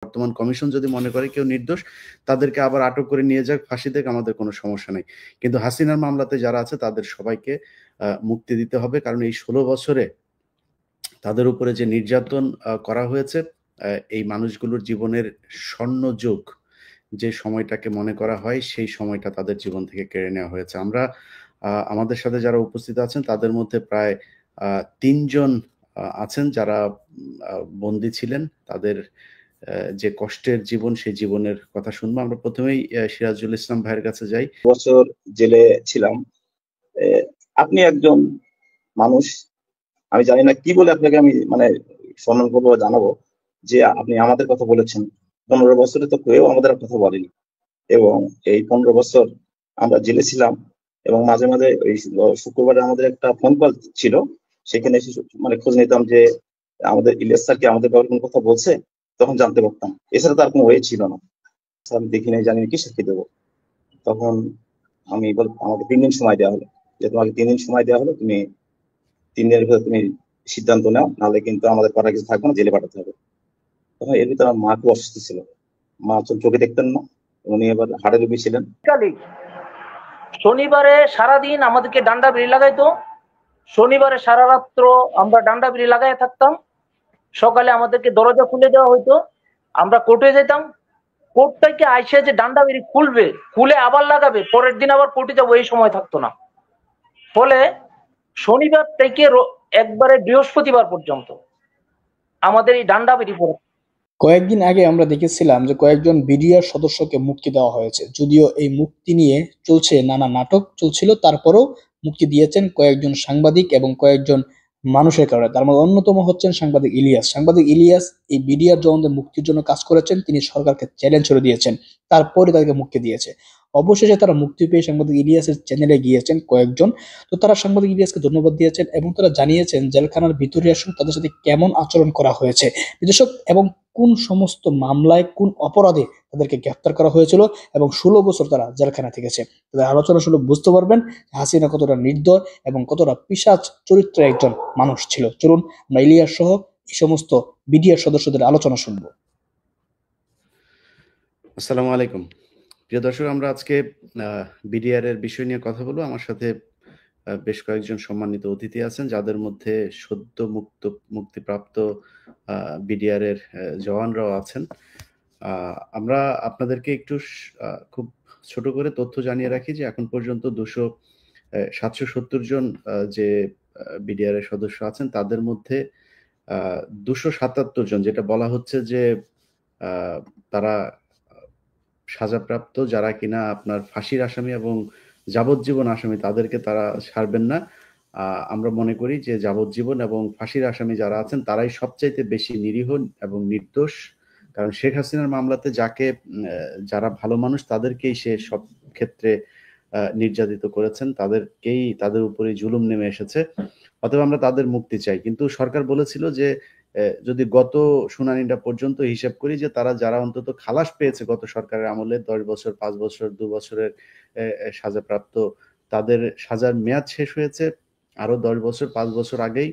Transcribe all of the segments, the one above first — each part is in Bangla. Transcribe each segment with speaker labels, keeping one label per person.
Speaker 1: বর্তমান কমিশন যদি মনে করে কেউ নির্দোষ, তাদেরকে আবার আটক করে নিয়ে যাক, ফাঁসি দেক, আমাদের কোনো সমস্যা নেই। কিন্তু হাসিনার মামলাতে যারা আছে তাদের সবাইকে মুক্তি দিতে হবে। কারণ এই ১৬ বছরে তাদের উপরে যে নির্যাতন করা হয়েছে, এই মানুষগুলোর জীবনের স্বর্ণযুগ যে সময়টাকে মনে করা হয়, সেই সময়টা তাদের জীবন থেকে কেড়ে নেওয়া হয়েছে। আমরা আমাদের সাথে যারা উপস্থিত আছেন তাদের মধ্যে প্রায় ৩ জন আছেন যারা বন্দী ছিলেন। তাদের যে কষ্টের জীবন, সেই জীবনের কথা শুনবো। আমরা প্রথমেই সিরাজুল ইসলাম ভাইয়ের কাছে যাই।
Speaker 2: বছর জেলে ছিলাম। আপনি একজন মানুষ, আমি জানি না কি বলে আপনাকে আমি সম্মান করবো বা জানাবো যে আপনি আমাদের কথা বলেছেন। 15 বছরে তো কেউ আমাদের কথা বলেনি, এবং এই 15 বছর আমরা জেলে ছিলাম। এবং মাঝে মাঝে ওই শুক্রবারে আমাদের একটা ফোন কল ছিল, সেখানে এসে খোঁজ নিতাম যে আমাদের ইলিয়াস স্যার কি আমাদের ব্যাপারে কোনো কথা বলছে, তখন জানতে পারতাম। এছাড়া তার কোনো ওয়ে ছিল না। আমি দেখি নাই, জানি না কি সাক্ষী দেবো। তখন আমাকে 3 দিন সময় দেওয়া হলো, যে তোমাকে 3 দিন সময় দেওয়া হলো, তুমি 3 দিনের ভিতরে তুমি সিদ্ধান্ত নাও, নাহলে কিন্তু আমাদের করার কিছু থাকবে না, জেলে পাঠাতে হবে। তখন এর ভিতরে আমার মা খুব অসুস্থ ছিল। মা চোখে দেখতেন না, উনি এবার হার্টের রোগী ছিলেন।
Speaker 3: শনিবারে সারাদিন আমাদেরকে ডান্ডা বিড়ি লাগাইতো। শনিবারে সারা রাত্র আমরা ডান্ডা বিড়ি লাগাই থাকতাম। সকালে আমাদেরকে দরজা খুলে দেওয়া হইতো, আমরা কোর্টে যেতাম। কোর্ট থেকে আইসে যে ডান্ডা বিড়ি খুলবে, খুলে আবার লাগাবে, পরের দিন আবার কোর্টে যাবো, এই সময় থাকতো না। ফলে শনিবার থেকে একবারে বৃহস্পতিবার পর্যন্ত আমাদের এই ডান্ডা বিড়ি পড়ে।
Speaker 4: কয়েকদিন আগে আমরা দেখেছিলাম যে কয়েকজন বিডিআর সদস্যকে মুক্তি দেওয়া হয়েছে। যদিও এই মুক্তি নিয়ে চলছে নানা নাটক চলছিল, তারপরেও মুক্তি দিয়েছেন কয়েকজন সাংবাদিক এবং কয়েকজন মানুষের কারণে। তার মধ্যে অন্যতম হচ্ছেন সাংবাদিক ইলিয়াস। সাংবাদিক ইলিয়াস এই বিডিআর জওয়ানদের মুক্তির জন্য কাজ করেছেন, তিনি সরকারকে চ্যালেঞ্জ করে দিয়েছেন, তারপরে তাদেরকে মুক্তি দিয়েছে। অবশেষে তারা মুক্তি পেয়ে সাংবাদিক ইলিয়াসের চ্যানেলে গিয়েছেন কয়েকজন। তো তারা সাংবাদিক ইলিয়াসকে ধন্যবাদ দিয়েছেন এবং তারা জানিয়েছেন জেলখানার ভিতরে আসলে তাদের সাথে কেমন আচরণ করা হয়েছে, বিদেশক এবং কোন সমস্ত মামলায় কোন অপরাধে তাদেরকে গ্রেফতার করা হয়েছিল, এবং 16 বছর তারা জেলখানা থেকেছে। তাদের আলোচনা শুনে বুঝতে পারবেন হাসিনা কতটা নির্দয় এবং কতটা পিশাচ চরিত্রের একজন মানুষ ছিল। চলুন আমরা ইলিয়াস সহ এই সমস্ত বিডিআর সদস্যদের আলোচনা শুনবো।
Speaker 1: আসসালামু আলাইকুম প্রিয় দর্শক, আমরা আজকে বিডিআর এর বিষয় নিয়ে কথা বলবো। আমার সাথে বেশ কয়েকজন সম্মানিত অতিথি আছেন, যাদের মধ্যে সদ্য মুক্তিপ্রাপ্ত বিডিআর এর জওয়ানরাও আছেন। আমরা আপনাদেরকে একটু খুব ছোট করে তথ্য জানিয়ে রাখি যে এখন পর্যন্ত 770 জন যে বিডিআর এর সদস্য আছেন, তাদের মধ্যে 277 জন, যেটা বলা হচ্ছে যে তারা সাজাপ্রাপ্ত, যারা কিনা আপনার ফাঁসির আসামি এবং যাবজ্জীবন আসামি, তাদেরকে তারা ছাড়বেন না। আমরা মনে করি যে যাবজ্জীবন এবং ফাঁসির আসামি যারা আছেন তারাই সবচাইতে বেশি নিরীহ এবং নির্দোষ। কারণ শেখ হাসিনার মামলাতে যারা ভালো মানুষ তাদেরকেই সে সব ক্ষেত্রে নির্যাতিত করেছেন, তাদের উপরে জুলুম নেমে এসেছে। অতএব আমরা তাদের মুক্তি চাই। কিন্তু সরকার বলেছিল যে যদি গত শুনানিটা পর্যন্ত হিসাব করি, যে যারা অন্তত খালাস পেয়েছে গত সরকারের আমলে 10 বছর, 5 বছর, 2 বছরের সাজাপ্রাপ্ত, তাদের সাজার মেয়াদ শেষ হয়েছে আরো 10 বছর, 5 বছর আগেই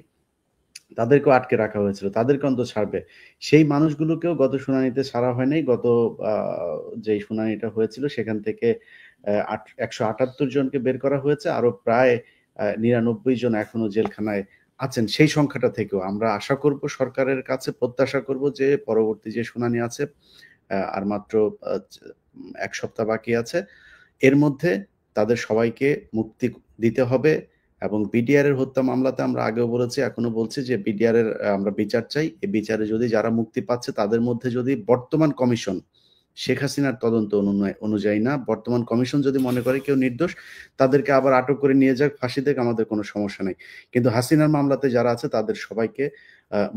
Speaker 1: তাদেরকেও আটকে রাখা হয়েছিল, তাদেরকে অন্তত ছাড়বে। সেই মানুষগুলোকেও গত শুনানিতে ছাড়া হয়নি। গত যে শুনানিটা হয়েছিল সেখান থেকে 178 জনকে বের করা হয়েছে, আরো প্রায় 99 জন এখনো জেলখানায় আছেন। সেই সংখ্যাটা থেকেও আমরা আশা করব, সরকারের কাছে প্রত্যাশা করব যে পরবর্তী যে শুনানি আছে, আর মাত্র 1 সপ্তাহ বাকি আছে, এর মধ্যে তাদের সবাইকে মুক্তি দিতে হবে। এবং বিডিআর এর হত্যা মামলাতে আমরা আগেও বলেছি, এখনো বলছি যে বিডিআর এর আমরা বিচার চাই। এই বিচারে যদি যারা মুক্তি পাচ্ছে তাদের মধ্যে যদি বর্তমান কমিশন, শেখ হাসিনার তদন্ত অনুযায়ী না, বর্তমান কমিশন যদি মনে করে কেউ নির্দোষ, তাদেরকে আবার আটক করে নিয়ে যাক, ফাঁসি দেক, আমাদের কোনো সমস্যা নেই। কিন্তু হাসিনার মামলাতে যারা আছে তাদের সবাইকে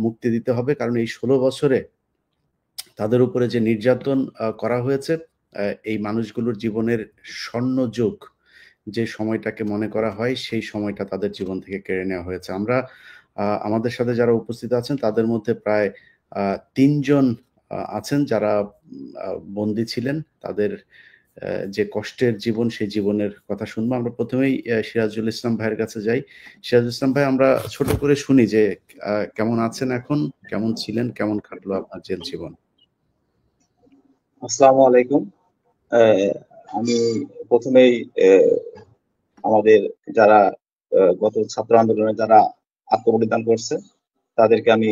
Speaker 1: মুক্তি দিতে হবে। কারণ এই 16 বছরে তাদের উপরে যে নির্যাতন করা হয়েছে, এই মানুষগুলোর জীবনের স্বর্ণযুগ যে সময়টাকে মনে করা হয়, সেই সময়টা তাদের জীবন থেকে কেড়ে নেওয়া হয়েছে। আমরা আমাদের সাথে যারা উপস্থিত আছেন তাদের মধ্যে প্রায় 3 জন আছেন যারা বন্দী ছিলেন। তাদের যে কষ্টের জীবন, সেই জীবনের কথা শুনবো। আমরা প্রথমেই সিরাজুল ইসলাম ভাইয়ের কাছে যাই। সিরাজুল ইসলাম ভাই, আমরা ছোট করে শুনি যে কেমন আছেন এখন, কেমন ছিলেন, কেমন কাটলো আপনার জেল জীবন?
Speaker 2: আসসালামু আলাইকুম। আমি প্রথমেই আমাদের যারা গত ছাত্র আন্দোলনে যারা আত্মবলিদান করছে তাদেরকে আমি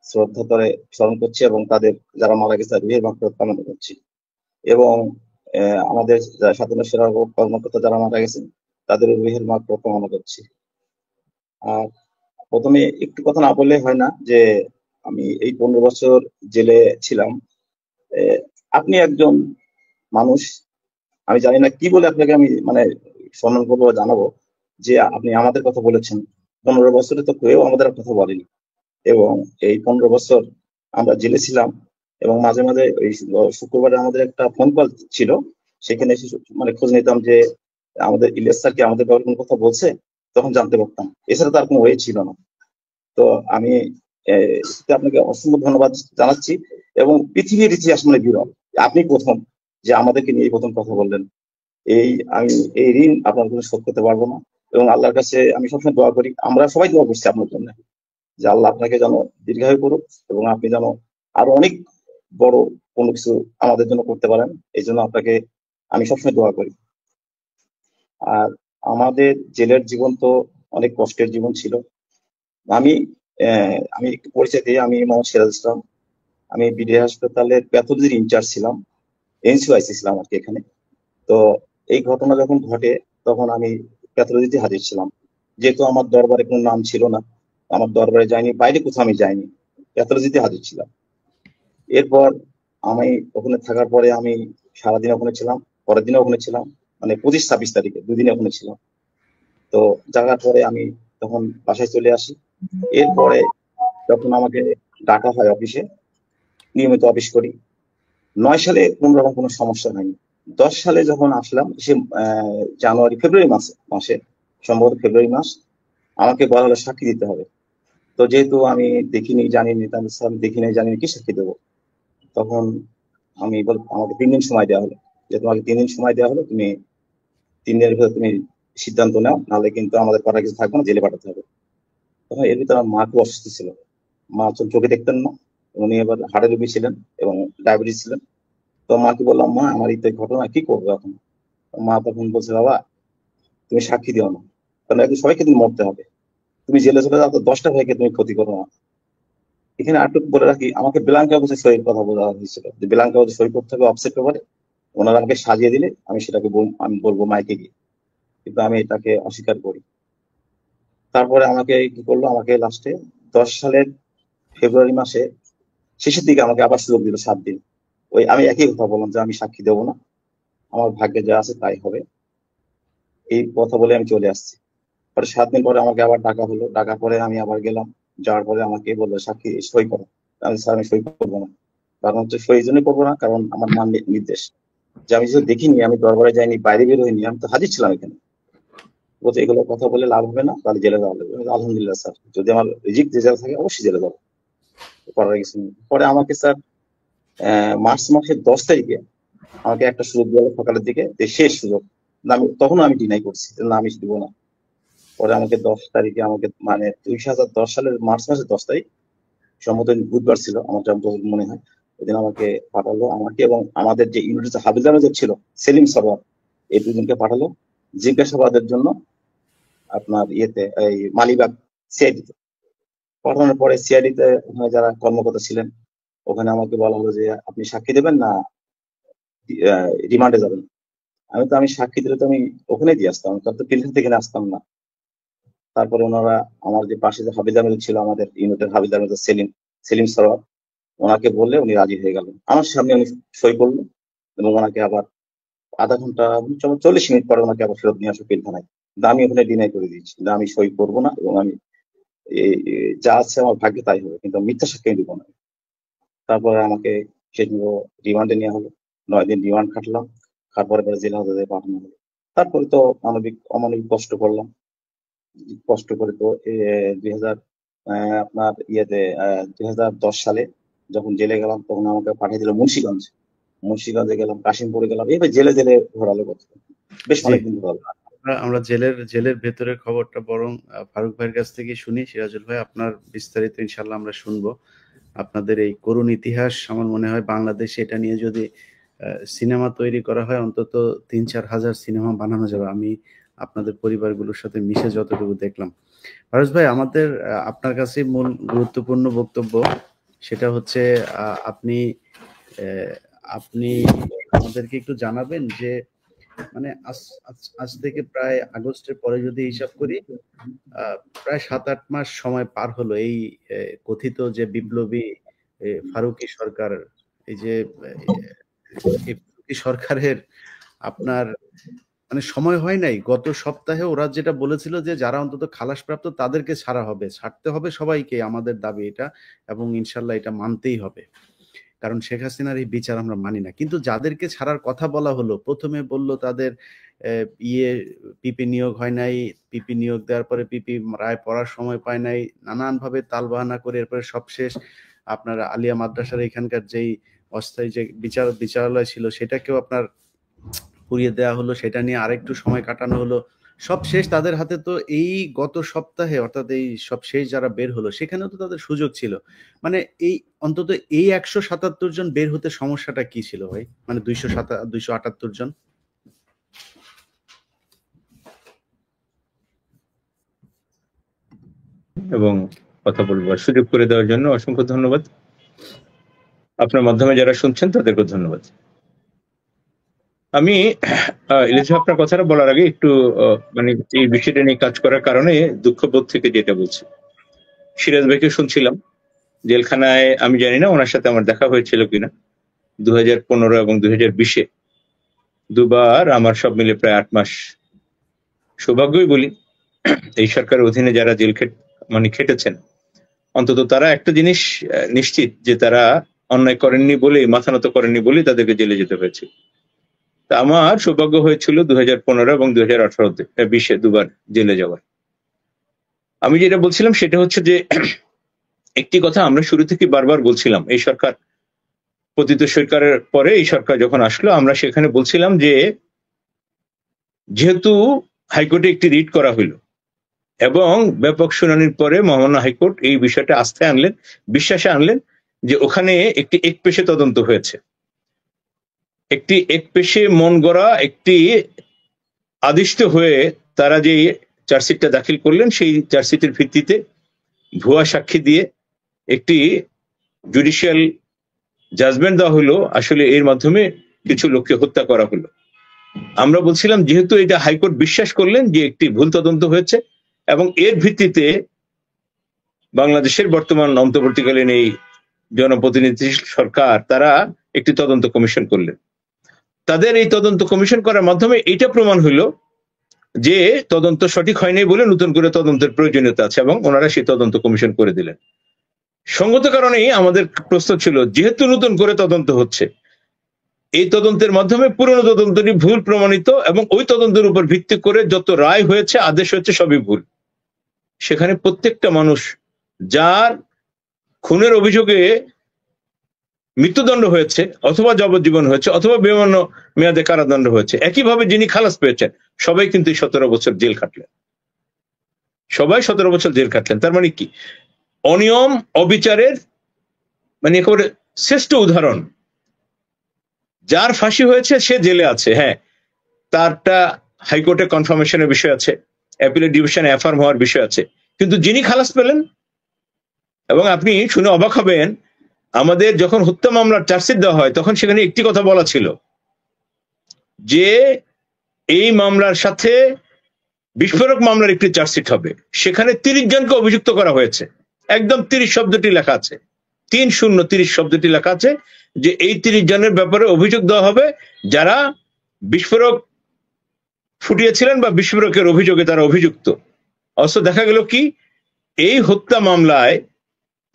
Speaker 2: শ্রদ্ধা করে স্মরণ করছি এবং তাদের যারা মারা গেছে তাদের রুহের মাগফিরাত কামনা করছি। এবং আমাদের যারা স্বাধীনতা সেনা কর্মকর্তা যারা মারা গেছেন তাদের রুহের মাগফিরাত কামনা করছি। আর প্রথমে একটু কথা না বললে হয় না যে আমি এই 15 বছর জেলে ছিলাম। আপনি একজন মানুষ, আমি জানি না কি বলে আপনাকে আমি মানে সম্মান করবো বা জানাবো যে আপনি আমাদের কথা বলেছেন। 15 বছরে তো কেউ আমাদের কথা বলেনি। এবং এই 15 বছর আমরা জেলে ছিলাম এবং মাঝে মাঝে ওই শুক্রবারে আমাদের একটা ফোন কল ছিল, সেখানে এসে মানে খোঁজ নিতাম যে আমাদের ইলিয়াস স্যার কি আমাদের ব্যাপারে কোনো কথা বলছে, তখন জানতে পারতাম। এছাড়া তার কোনো ওয়ে ছিল না। তো আমি আপনাকে অসংখ্য ধন্যবাদ জানাচ্ছি এবং পৃথিবীর ইতিহাস মানে বিরল, আপনি প্রথম যে আমাদেরকে নিয়ে প্রথম কথা বললেন। আমি এই ঋণ আপনার জন্য শোধ করতে পারবো না এবং আল্লাহর কাছে আমি সবসময় দোয়া করি, আমরা সবাই দোয়া করছি আপনার জন্য যে আল্লাহ আপনাকে যেন দীর্ঘায়ু করুক এবং আপনি যেন আরো অনেক বড় কোনো কিছু আমাদের জন্য করতে পারেন। এই জন্য আপনাকে আমি সবসময় দোয়া করি। আর আমাদের জেলের জীবন তো অনেক কষ্টের জীবন ছিল। আমি আমি একটু পরিচয় দিই, আমি মোহাম্মদ সিরাজ ইসলাম। আমি বিডিআর হাসপাতালের প্যাথোলজির ইনচার্জ ছিলাম, এনসিআইসি ছিলাম আর কি এখানে। তো এই ঘটনা যখন ঘটে তখন আমি প্যাথোলজিতে হাজির ছিলাম। যেহেতু আমার দরবারে কোনো নাম ছিল না, আমার দরবারে যাইনি, বাইরে কোথাও আমি যাইনি, প্যাথোলজিতে হাজির ছিলাম। এরপর আমি ওখানে থাকার পরে আমি সারাদিন ওখানে ছিলাম, পরের দিনে ওখানে ছিলাম, মানে 25-26 তারিখে 2 দিনে ওখানে ছিলাম। তো জাগার পরে আমি তখন বাসায় চলে আসি। এরপরে যখন আমাকে ডাকা হয় অফিসে, নিয়মিত অফিস করি। 9 সালে কোন রকম কোনো সমস্যা হয়নি। 10 সালে যখন আসলাম, সে ফেব্রুয়ারি মাসে সম্ভবত ফেব্রুয়ারি মাস, আমাকে বলা হলো সাক্ষী দিতে হবে। তো যেহেতু আমি দেখিনি, জানিনি, তাহলে আমি দেখি নাই, জানিনি, কি সাক্ষী দেবো? তখন আমাকে 3 দিন সময় দেওয়া হলো, যে তোমাকে 3 দিন সময় দেওয়া হলো, তুমি 3 দিনের ভিতরে তুমি সিদ্ধান্ত নাও, নাহলে কিন্তু আমাদের করার কিছু থাকবে না, জেলে পাঠাতে হবে। তখন এর ভিতরে আমার মা খুব অসুস্থ ছিল। মা চোখে দেখতেন না, উনি এবার হার্টের রোগী ছিলেন এবং ডায়াবেটিস ছিলেন। তো মাকে বললাম, মা আমার এই ঘটনা, কি করবো এখন? মা তখন বলছে, বাবা তুমি সাক্ষী দিও না, কারণ একদিন সবাইকে তুমি মরতে হবে, তুমি জেলে চলে যাও, তো 10টা ভাইকে তুমি ক্ষতি করো না। এখানে আরেকটু বলে রাখি, আমাকে ব্ল্যাঙ্ক কাগজে সইয়ের কথা বলা হয়েছিল, যে ব্ল্যাঙ্ক কাগজে সই করতে হবে অফসেট পেপারে। ওনারা আমাকে সাজিয়ে দিলে আমি সেটাকে আমি বলবো মাইকে গিয়ে, কিন্তু আমি এটাকে অস্বীকার করি। তারপরে আমাকে কি করলো, আমাকে লাস্টে 10 সালের ফেব্রুয়ারি মাসে শেষের দিকে আমাকে আবার সুযোগ দিল 7 দিন। ওই আমি একই কথা বললাম যে আমি সাক্ষী দেবো না, আমার ভাগ্যে যা আছে তাই হবে, এই কথা বলে আমি চলে আসছি। পরে 7 দিন পরে আমাকে আবার ডাকা হলো, ডাকার পরে আমি আবার গেলাম। যাওয়ার পরে আমাকে বললো সাক্ষী সই করো। আমি, স্যার আমি সই করবো না। কারণ হচ্ছে সই এই জন্যই করবো না, কারণ আমার মান নির্দেশ যে আমি যেহেতু দেখিনি, আমি দরবারে যাইনি, বাইরে বের হইনি, আমি তো হাজির ছিলাম এখানে। বলছে এগুলো কথা বলে লাভ হবে না, তাহলে জেলে যাওয়া লাগবে। আলহামদুলিল্লাহ স্যার, যদি আমার রিজিক রেজাল্ট থাকে অবশ্যই জেলে যাবো, করার কিছু নেই। পরে আমাকে স্যার মার্চ মাসের 10 তারিখে আমাকে একটা সুযোগ দেওয়া সকালের দিকে, যে শেষ সুযোগ। তখন আমি ডিনাই করছি, না আমি দিব না। পরে আমাকে 10 তারিখে আমাকে মানে 2010 সালের মার্চ মাসের 10 তারিখ, সম্ভবত বুধবার ছিল আমার যতদূর মনে হয়, ওইদিন আমাকে পাঠালো, আমাকে এবং আমাদের যে ইউনিটের হাফিজার মেজর ছিল সেলিম সরওয়ার, এই দুজনকে পাঠালো জিজ্ঞাসাবাদের জন্য আপনার ইয়েতে, এই মালিবাগ সিআইডিতে। পাঠানোর পরে সিআইডিতে ওখানে যারা কর্মকর্তা ছিলেন, ওখানে আমাকে বলা হলো যে আপনি সাক্ষী দেবেন না রিমান্ডে যাবেন। আমি সাক্ষী দিলে তো আমি ওখানে দিয়ে আসতাম, তার তো পিলখান থেকে আসতাম না। তারপরে ওনারা আমার যে পাশে যে হাবিজার মেজর ছিল, আমাদের ইউনিটের হাবিজার মেজর সেলিম সরওয়ার, ওনাকে বললে উনি রাজি হয়ে গেলেন। আমার সামনে উনি সই করলো এবং ওনাকে আবার আধা ঘন্টা 40 মিনিট পরে ওনাকে আবার ফেরত নিয়ে আসো পিলখানায়। কিন্তু আমি ওখানে ডিনাই করে দিয়েছি, না আমি সই করবো না এবং আমি যা আছে আমার ভাগ্যে তাই হবে, কিন্তু মিথ্যা সাক্ষী দিব না। তারপরে আমাকে সেগুলো রিমান্ডে নেওয়া হলো, 9 দিন রিমান্ড খাটলাম, তারপরে জেলা হাজতে পাঠানো হলো। তারপরে তো অমানবিক কষ্ট করলাম, কষ্ট করে তো 2000 আপনার ইয়েতে 2010 সালে যখন জেলে গেলাম, তখন আমাকে পাঠিয়ে দিল মুন্সিগঞ্জে গেলাম, কাশিমপুরে গেলাম, এবার জেলে জেলে ঘোরালো, বেশ অনেকদিন ঘোরালো।
Speaker 1: আমরা জেলের ভেতরের খবরটা বরং ফারুক ভাইয়ের কাছ থেকে শুনি। সিরাজুল ভাই, আপনার বিস্তারিত ইনশাল্লাহ আমরা শুনবো। আপনাদের এই করুণ ইতিহাস, আমার মনে হয় বাংলাদেশে এটা নিয়ে যদি সিনেমা তৈরি করা হয় অন্তত ৩-৪ হাজার সিনেমা বানানো যাবে, আমি আপনাদের পরিবারগুলোর সাথে মিশে যতটুকু দেখলাম। ফারুজ ভাই, আমাদের আপনার কাছে মূল গুরুত্বপূর্ণ বক্তব্য সেটা হচ্ছে আপনি আপনি আমাদেরকে একটু জানাবেন যে মানে আজ থেকে প্রায় আগস্টের পরে যদি হিসাব করি প্রায় ৭-৮ মাস সময় পার হলো এই কথিত যে বিপ্লবী ফারুকী সরকার, এই যে সরকারের আপনার মানে সময় হয় নাই। গত সপ্তাহে ওরা যেটা বলেছিল যে যারা অন্তত খালাসপ্রাপ্ত তাদেরকে ছাড়া হবে, ছাড়তে হবে সবাইকে, আমাদের দাবি এটা, এবং ইনশাল্লাহ এটা মানতেই হবে, কারণ শেখ হাসিনার এই বিচার আমরা মানি না। কিন্তু যাদেরকে ছাড়ার কথা বলা হলো, প্রথমে বলল তাদের পিপি নিয়োগ হয় নাই, পিপি নিয়োগ দেওয়ার পরে পিপি রায় পড়ার সময় পায় নাই, নানানভাবে তালবাহানা করে এরপরে সবশেষ আপনার আলিয়া মাদ্রাসার এখানকার যেই অস্থায়ী যে বিচারালয় ছিল সেটাকেও আপনার পুড়িয়ে দেওয়া হলো, সেটা নিয়ে আরেকটু সময় কাটানো হলো। সব শেষ তাদের হাতে তো এই গত সপ্তাহে, অর্থাৎ এই সব শেষ যারা বের হলো সেখানেও তো তাদের সুযোগ ছিল। মানে এই অন্তত এই 177 জন বের হতে সমস্যাটা কি ছিল ভাই? মানে 278 জন।
Speaker 5: এবং কথা বলবার সুযোগ করে দেওয়ার জন্য অসংখ্য ধন্যবাদ। আপনার মাধ্যমে যারা শুনছেন তাদেরকে ধন্যবাদ। আমি ইলিয়াস আপনার কথাটা বলার আগে একটু মানে এই বিষয়টা নিয়ে কাজ করার কারণে দুঃখবোধ থেকে যেটা বলছি, সিরাজ ভাইকে শুনছিলাম জেলখানায়, আমি জানি না ওনার সাথে আমার দেখা হয়েছিল কিনা, 2015 এবং 2020-এ দুবার, আমার সব মিলে প্রায় 8 মাস। সৌভাগ্যই বলি এই সরকারের অধীনে যারা জেল খেটেছেন অন্তত তারা একটা জিনিস নিশ্চিত যে তারা অন্যায় করেননি বলে, মাথা নত করেননি বলে তাদেরকে জেলে যেতে হয়েছে। তা আমার সৌভাগ্য হয়েছিল 2015 এবং 2018-20-এ দুবার জেলে যাওয়ার। আমি যেটা বলছিলাম সেটা হচ্ছে যে একটি কথা আমরা শুরু থেকে বারবার বলছিলাম, এই সরকার পতিত সরকারের পরে এই সরকার যখন আসলো, আমরা সেখানে বলছিলাম যে যেহেতু হাইকোর্টে একটি রিট করা হইল এবং ব্যাপক শুনানির পরে মহামান্য হাইকোর্ট এই বিষয়টা আস্থায় আনলেন, বিশ্বাসে আনলেন যে ওখানে একটি একপেশে তদন্ত হয়েছে, একটি একপেশে মন গড়া একটি আদিষ্ট হয়ে তারা যে চার্জশিটটা দাখিল করলেন, সেই চার্জশিটের ভিত্তিতে ভুয়া সাক্ষী দিয়ে একটি জুডিশিয়াল জাজমেন্ট দেওয়া হলো, আসলে এর মাধ্যমে কিছু লোককে হত্যা করা হলো। আমরা বলছিলাম যেহেতু এটা হাইকোর্ট বিশ্বাস করলেন যে একটি ভুল তদন্ত হয়েছে এবং এর ভিত্তিতে বাংলাদেশের বর্তমান অন্তর্বর্তীকালীন এই জনপ্রতিনিধি সরকার তারা একটি তদন্ত কমিশন করলেন। তাদের এই তদন্ত কমিশন করার মাধ্যমে এটা প্রমাণ হইল যে তদন্ত সঠিক হয়নি বলে নতুন করে তদন্তের প্রয়োজনীয়তা আছে এবং ওনারা সেই তদন্ত কমিশন করে দিলেন। সঙ্গত কারণেই আমাদের প্রশ্ন ছিল, যেহেতু নতুন করে তদন্ত হচ্ছে, এই তদন্তের মাধ্যমে পুরনো তদন্তটি ভুল প্রমাণিত এবং ওই তদন্তের উপর ভিত্তি করে যত রায় হয়েছে, আদেশ হয়েছে, সবই ভুল। সেখানে প্রত্যেকটা মানুষ যার খুনের অভিযোগে মৃত্যুদণ্ড হয়েছে অথবা যাবজ্জীবন হয়েছে অথবা বিভিন্ন মেয়াদে কারাদণ্ড হয়েছে, একইভাবে যিনি খালাস পেয়েছেন সবাই কিন্তু 17 বছর জেল খাটলেন, সবাই 17 বছর জেল খাটলেন। তার মানে কি, অনিয়ম অবিচারের মানে একেবারে শ্রেষ্ঠ উদাহরণ। যার ফাঁসি হয়েছে সে জেলে আছে, হ্যাঁ, তারটা হাইকোর্টে কনফার্মেশনের বিষয় আছে, অ্যাপিলেট ডিভিশনে অ্যাফার্ম হওয়ার বিষয় আছে, কিন্তু যিনি খালাস পেলেন, এবং আপনি শুনে অবাক হবেন, আমাদের যখন হত্যা মামলার চার্জশিট দেওয়া হয় তখন সেখানে একটি কথা বলা ছিল যে এই মামলার সাথে বিস্ফোরক মামলার একটি চার্জশিট হবে, সেখানে 30 জনকে অভিযুক্ত করা হয়েছে, একদম 30 শব্দটি লেখা আছে, 30 শব্দটি লেখা আছে যে এই 30 জনের ব্যাপারে অভিযোগ দেওয়া হবে যারা বিস্ফোরক ফুটিয়েছিলেন বা বিস্ফোরকের অভিযোগে তারা অভিযুক্ত। অথচ দেখা গেল কি, এই হত্যা মামলায়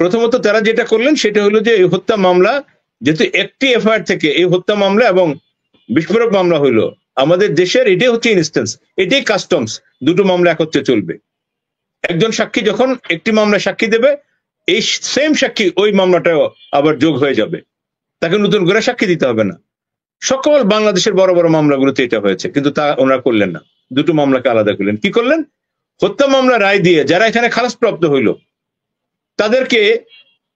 Speaker 5: প্রথমত তারা যেটা করলেন সেটা হলো যে এই হত্যা মামলা যেহেতু একটি এফআইআর থেকে এই হত্যা মামলা এবং বিস্ফোরক মামলা হইলো, আমাদের দেশের এটাই হচ্ছে ইনস্টেন্স, এটাই কাস্টমস, দুটো মামলা একত্রে চলবে। একজন সাক্ষী যখন একটি মামলায় সাক্ষী দেবে, এই সেম সাক্ষী ওই মামলাটাও আবার যোগ হয়ে যাবে, তাকে নতুন করে সাক্ষী দিতে হবে না। সকল বাংলাদেশের বড় বড় মামলাগুলোতে এটা হয়েছে, কিন্তু তা ওনারা করলেন না, দুটো মামলাকে আলাদা করলেন। কি করলেন? হত্যা মামলা রায় দিয়ে যারা এখানে খালাসপ্রাপ্ত হইল তাদেরকে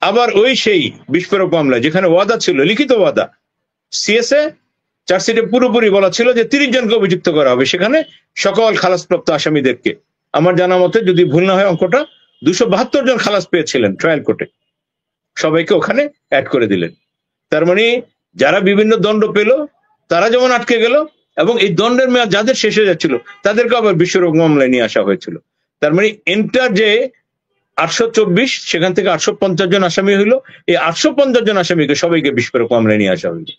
Speaker 5: আবার ওই সেই বিস্ফোরক মামলা যেখানে ওয়াদা ছিল, লিখিত ওয়াদা, সিএসএ চার্জশিটে পুরোপুরি বলা ছিল যে 30 জনকে অভিযুক্ত করা হবে, সেখানে সকল খালাসপ্রাপ্ত আসামিদেরকে। আমার জানা মতে, যদি ভুল না হয় অঙ্কটা, 272 জন খালাস পেয়েছিলেন ট্রায়াল কোর্টে, সবাইকে ওখানে অ্যাড করে দিলেন। তার মানে যারা বিভিন্ন দণ্ড পেল তারা যেমন আটকে গেল, এবং এই দণ্ডের মেয়াদ যাদের শেষ হয়ে যাচ্ছিল তাদেরকে আবার বিস্ফোরক মামলায় নিয়ে আসা হয়েছিল। তার মানে এন্টার যে 824, সেখান থেকে 850 জন আসামি হইলো, এই 850 জন আসামিকে সবাইকে বিস্ফোরক মামলায় নিয়ে আসা হইল।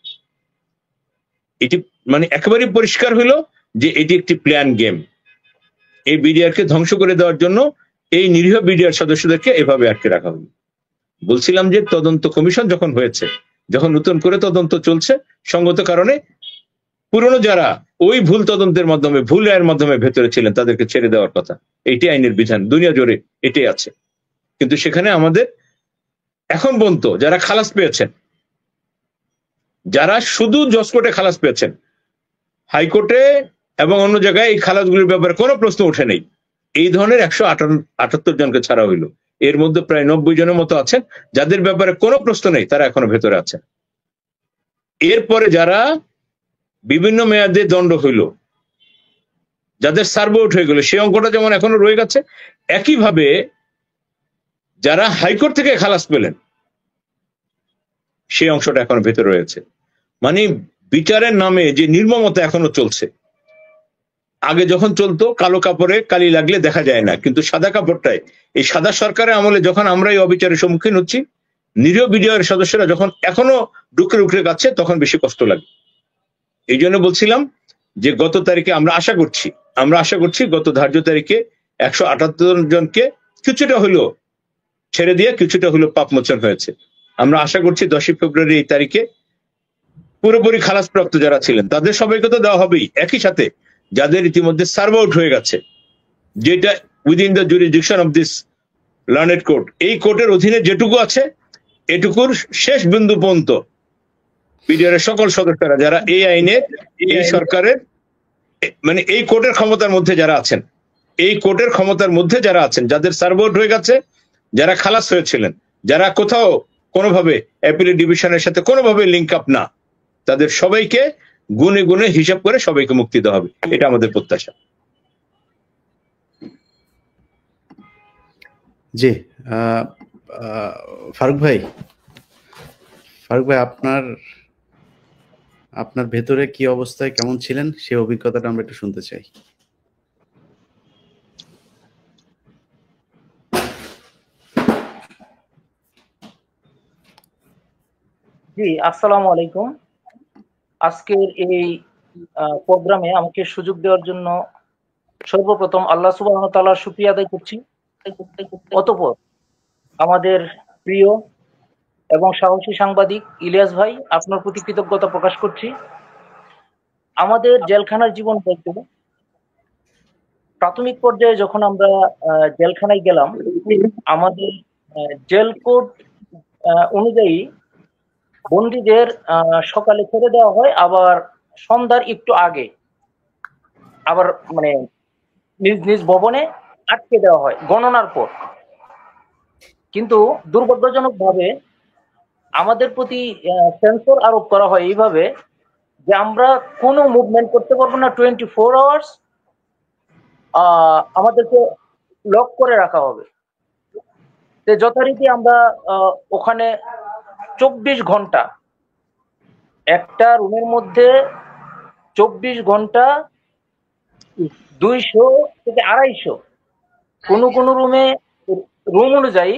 Speaker 5: এটি মানে একেবারেই পরিষ্কার হইল যে এটি একটি প্ল্যান গেম। এই বিডিআর কে ধ্বংস করে দেওয়ার জন্য এই নিরীহ বিডিআর সদস্যদেরকে এভাবে আটকে রাখা হলো। বলছিলাম যে তদন্ত কমিশন যখন হয়েছে, যখন নতুন করে তদন্ত চলছে, সঙ্গত কারণে পুরনো যারা ওই ভুল তদন্তের মাধ্যমে, ভুল রায়ের মাধ্যমে ভেতরে ছিলেন তাদেরকে ছেড়ে দেওয়ার কথা। এটি আইনের বিধান, দুনিয়া জুড়ে এটাই আছে। কিন্তু সেখানে আমাদের এখন পর্যন্ত যারা খালাস পেয়েছেন, যারা শুধু জজ কোর্টে খালাস পেয়েছেন, হাইকোর্টে এবং অন্য জায়গায় এই খালাসগুলির ব্যাপারে কোনো প্রশ্ন ওঠে নেই, এই ধরনের 178 জনকে ছাড়া হইল। এর মধ্যে প্রায় 90 জনের মতো আছেন যাদের ব্যাপারে কোনো প্রশ্ন নেই, তারা এখনো ভেতরে আছেন। এরপরে যারা বিভিন্ন মেয়াদে দণ্ড হইল, যাদের সার্ভ আউট হয়ে গেল, সেই অঙ্কটা যেমন এখনো রয়ে গেছে, একইভাবে যারা হাইকোর্ট থেকে খালাস পেলেন সেই অংশটা এখনো ভেতরে রয়েছে। মানে বিচারের নামে যে নির্মমতা এখনো চলছে। আগে যখন চলতো কালো কাপড়ে কালি লাগলে দেখা যায় না, কিন্তু সাদা কাপড়টায়, এই সাদা সরকারের আমলে যখন আমরা এই অবিচারের সম্মুখীন হচ্ছি, নিরীহ বিডিআর সদস্যরা যখন এখনো ডুকরে উকরে যাচ্ছে, তখন বেশি কষ্ট লাগে। এই জন্য বলছিলাম যে গত তারিখে আমরা আশা করছি গত ধার্য তারিখে 178 জনকে কিছুটা হইলো ছেড়ে দিয়ে কিছুটা হইলো পাপ মোচন হয়েছে। আমরা আশা করছি 10 ফেব্রুয়ারি এই তারিখে পুরোপুরি খালাসপ্রাপ্ত যারা ছিলেন তাদের সবাইকে তো দেওয়া হবেই, একই সাথে যাদের ইতিমধ্যে সার্ভ আউট হয়ে গেছে, যেটা within the jurisdiction of this learned court, এই কোর্টের অধীনে যেটুকু আছে এটুকুর শেষ বিন্দু পর্যন্ত বিডিআর এর সকল সদস্যরা যারা এই আইনের, এই সরকারের, মানে এই কোর্টের ক্ষমতার মধ্যে যারা আছেন, এই কোর্টের ক্ষমতার মধ্যে যারা আছেন, যাদের সার্ভ আউট হয়ে গেছে, যারা খালাস হয়েছিলেন, যারা কোথাও কোনোভাবে অ্যাপিলেট ডিভিশনের সাথে কোনোভাবে লিঙ্ক আপ না, তাদের সবাইকে গুনে গুনে হিসাব করে সবাইকে মুক্তি দেওয়া হবে, এটা আমাদের প্রত্যাশা।
Speaker 1: জি, ফারুক ভাই, আপনার ভেতরে কি অবস্থায় কেমন ছিলেন সেই অভিজ্ঞতাটা আমরা একটু শুনতে চাই।
Speaker 3: জি, আসসালামু আলাইকুম। আজকের এই প্রোগ্রামে আমাকে সুযোগ দেওয়ার জন্য সর্বপ্রথম আল্লাহ সুবহানাহু ওয়া তাআলার শুকরিয়া আদায় করছি। অতঃপর আমাদের প্রিয় এবং সাহসী সাংবাদিক ইলিয়াস ভাই, আপনার প্রতি কৃতজ্ঞতা প্রকাশ করছি। আমাদের জেলখানার জীবন বলতে, প্রাথমিক পর্যায়ে যখন আমরা জেলখানায় গেলাম, আমাদের জেল কোড অনুযায়ী বন্দীদের সকালে ছেড়ে দেওয়া হয়, আবার সন্ধ্যার একটু আগে আবার মানে নিজ নিজ ভবনে আটকে দেওয়া হয় গণনার পর। কিন্তু দুর্ভাগ্যজনকভাবে আমাদের প্রতি সেন্সর আরোপ করা হয় এইভাবে যে আমরা কোনো মুভমেন্ট করতে পারবো না, 24 আওয়ার্স আমাদেরকে লক করে রাখা হবে। তো যথারীতি আমরা ওখানে 24 ঘন্টা, একটা রুমের মধ্যে 24 ঘন্টা 200 থেকে 250, কোনো রুমে রুম অনুযায়ী